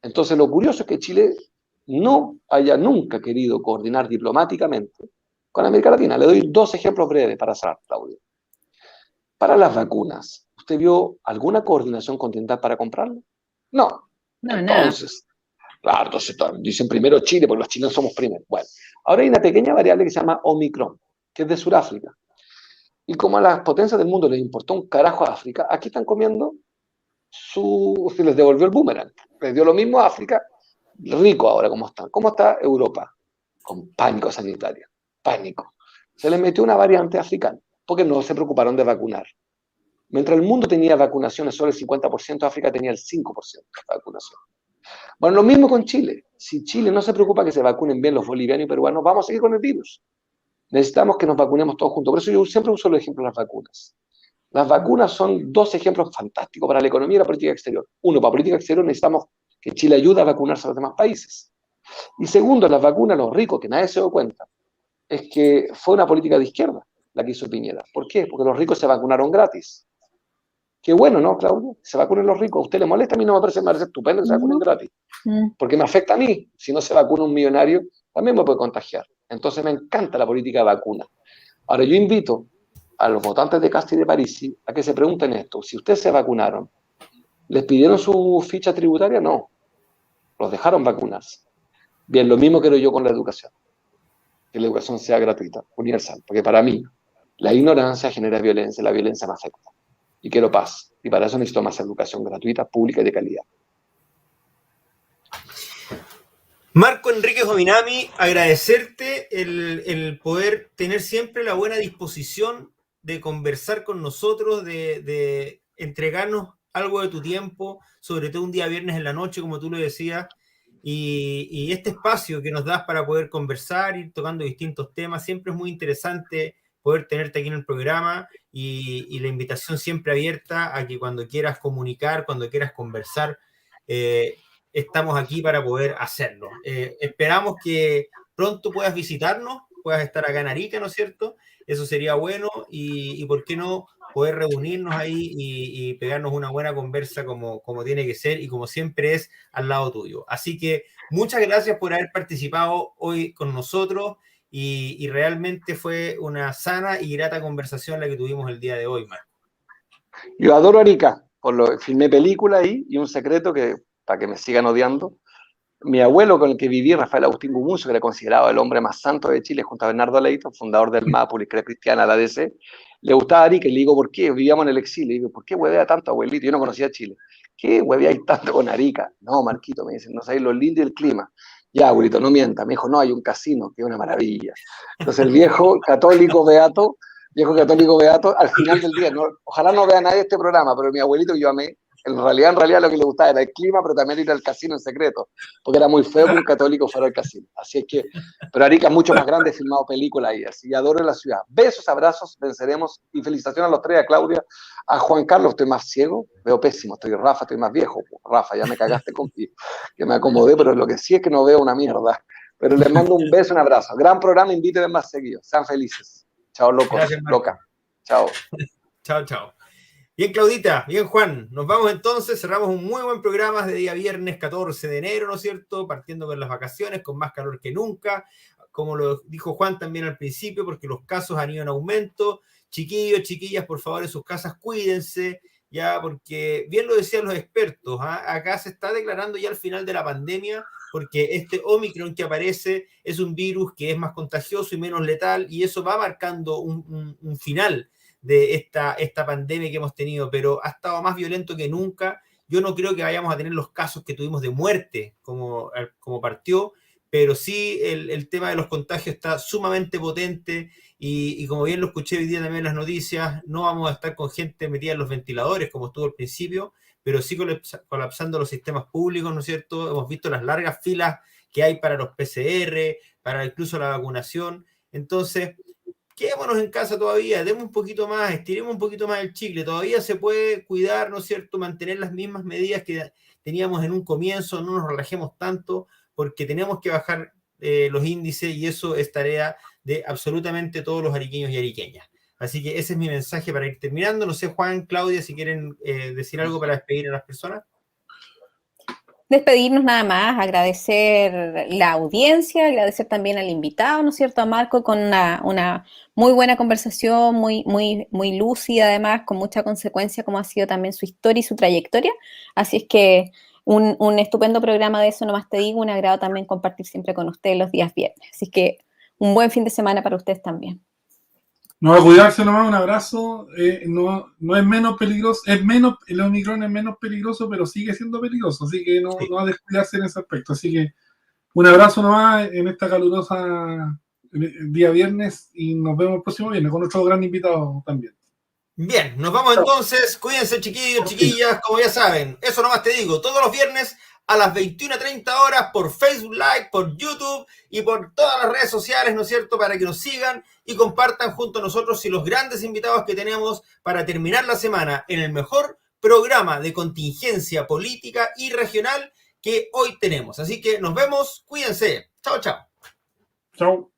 Entonces, lo curioso es que Chile no haya nunca querido coordinar diplomáticamente con América Latina. Le doy 2 ejemplos breves para cerrar, Claudio. Para las vacunas, ¿usted vio alguna coordinación continental para comprarlas? No. No, Entonces, claro, entonces dicen primero Chile, porque los chilenos somos primero. Bueno, ahora hay una pequeña variable que se llama Omicron, que es de Sudáfrica. Y como a las potencias del mundo les importó un carajo a África, aquí están comiendo se les devolvió el boomerang. Les dio lo mismo a África, rico ahora como están. ¿Cómo está Europa? Con pánico sanitario, pánico. Se les metió una variante africana, porque no se preocuparon de vacunar. Mientras el mundo tenía vacunaciones solo el 50%, África tenía el 5% de vacunación. Bueno, lo mismo con Chile. Si Chile no se preocupa que se vacunen bien los bolivianos y peruanos, vamos a seguir con el virus. Necesitamos que nos vacunemos todos juntos. Por eso yo siempre uso el ejemplo de las vacunas. Las vacunas son dos ejemplos fantásticos para la economía y la política exterior. Uno, para política exterior necesitamos que Chile ayude a vacunarse a los demás países. Y segundo, las vacunas, los ricos, que nadie se dio cuenta, es que fue una política de izquierda la que hizo Piñera. ¿Por qué? Porque los ricos se vacunaron gratis. Qué bueno, ¿no, Claudia? Se vacunen los ricos. ¿A usted le molesta? A mí no me parece estupendo que se vacunen gratis. Porque me afecta a mí. Si no se vacuna un millonario, también me puede contagiar. Entonces me encanta la política de vacuna. Ahora, yo invito a los votantes de Casti y de Parisi a que se pregunten esto. Si ustedes se vacunaron, ¿les pidieron su ficha tributaria? No. Los dejaron vacunarse. Bien, lo mismo quiero yo con la educación. Que la educación sea gratuita, universal. Porque para mí, la ignorancia genera violencia, la violencia me afecta. Y quiero paz. Y para eso necesito más educación gratuita, pública y de calidad. Marco Enríquez Ominami, agradecerte el poder tener siempre la buena disposición de conversar con nosotros, de entregarnos algo de tu tiempo, sobre todo un día viernes en la noche, como tú lo decías, y este espacio que nos das para poder conversar, ir tocando distintos temas. Siempre es muy interesante poder tenerte aquí en el programa y la invitación siempre abierta a que cuando quieras comunicar, cuando quieras conversar, estamos aquí para poder hacerlo. Esperamos que pronto puedas visitarnos, puedas estar acá en Arica, ¿no es cierto? Eso sería bueno y ¿por qué no poder reunirnos ahí y pegarnos una buena conversa como tiene que ser y como siempre es al lado tuyo? Así que muchas gracias por haber participado hoy con nosotros y realmente fue una sana y grata conversación la que tuvimos el día de hoy, Marco. Yo adoro Arica, filmé película ahí y un secreto que, para que me sigan odiando, mi abuelo con el que viví, Rafael Agustín Gumucio, que era considerado el hombre más santo de Chile, junto a Bernardo Leito, fundador del MAP, Publicidad Cristiana, la DC, le gustaba Arica y le digo, ¿por qué? Vivíamos en el exilio. Y digo, ¿por qué huevea tanto, abuelito? Yo no conocía Chile. ¿Qué hueveáis tanto con Arica? No, Marquito, me dicen, no sabéis lo lindo y el clima. Ya, abuelito, no mienta. Me dijo, no, hay un casino, que es una maravilla. Entonces el viejo católico beato, al final del día, no, ojalá no vea nadie este programa, pero mi abuelito que yo amé, en realidad lo que le gustaba era el clima, pero también ir al casino en secreto, porque era muy feo que un católico fuera al casino. Así es que, pero Arica es mucho más grande, he filmado películas ahí, así adoro la ciudad. Besos, abrazos, venceremos, y felicitaciones a los tres, a Claudia, a Juan Carlos. Estoy más ciego, veo pésimo, estoy más viejo. Rafa, ya me cagaste contigo, que me acomodé, pero lo que sí es que no veo una mierda. Pero les mando un beso, un abrazo. Gran programa, invítenme más seguido. Sean felices. Chao, locos, Gracias, loca. Chao. Chao, chao. Bien, Claudita, bien, Juan. Nos vamos entonces, cerramos un muy buen programa de día viernes 14 de enero, ¿no es cierto? Partiendo con las vacaciones, con más calor que nunca, como lo dijo Juan también al principio, porque los casos han ido en aumento. Chiquillos, chiquillas, por favor, en sus casas cuídense, ya, porque bien lo decían los expertos, acá se está declarando ya el final de la pandemia, porque este Omicron que aparece es un virus que es más contagioso y menos letal, y eso va marcando un final de esta pandemia que hemos tenido, pero ha estado más violento que nunca. Yo no creo que vayamos a tener los casos que tuvimos de muerte como partió, pero sí el tema de los contagios está sumamente potente y como bien lo escuché hoy día también en las noticias, no vamos a estar con gente metida en los ventiladores como estuvo al principio, pero sí colapsando los sistemas públicos, ¿no es cierto? Hemos visto las largas filas que hay para los PCR, para incluso la vacunación. Entonces, quedémonos en casa todavía, demos un poquito más, estiremos un poquito más el chicle, todavía se puede cuidar, ¿no es cierto?, mantener las mismas medidas que teníamos en un comienzo, no nos relajemos tanto, porque tenemos que bajar los índices y eso es tarea de absolutamente todos los ariqueños y ariqueñas. Así que ese es mi mensaje para ir terminando. No sé, Juan, Claudia, si quieren decir algo para despedir a las personas. Despedirnos nada más, agradecer la audiencia, agradecer también al invitado, ¿no es cierto?, a Marco, con una muy buena conversación, muy lúcida además, con mucha consecuencia, como ha sido también su historia y su trayectoria. Así es que un estupendo programa de Eso Nomás Te Digo, un agrado también compartir siempre con ustedes los días viernes. Así que un buen fin de semana para ustedes también. No, a cuidarse nomás, un abrazo. No es menos peligroso, el Omicron es menos peligroso, pero sigue siendo peligroso, así que no, Sí. no a descuidarse en ese aspecto. Así que un abrazo nomás en esta calurosa día viernes y nos vemos el próximo viernes con nuestro gran invitado también. Bien, nos vamos entonces. Cuídense, chiquillos, chiquillas, como ya saben. Eso nomás te digo, todos los viernes a las 21:30 horas por Facebook Live, por YouTube y por todas las redes sociales, ¿no es cierto?, para que nos sigan y compartan junto a nosotros y los grandes invitados que tenemos para terminar la semana en el mejor programa de contingencia política y regional que hoy tenemos. Así que nos vemos, cuídense. Chao, chao. Chao.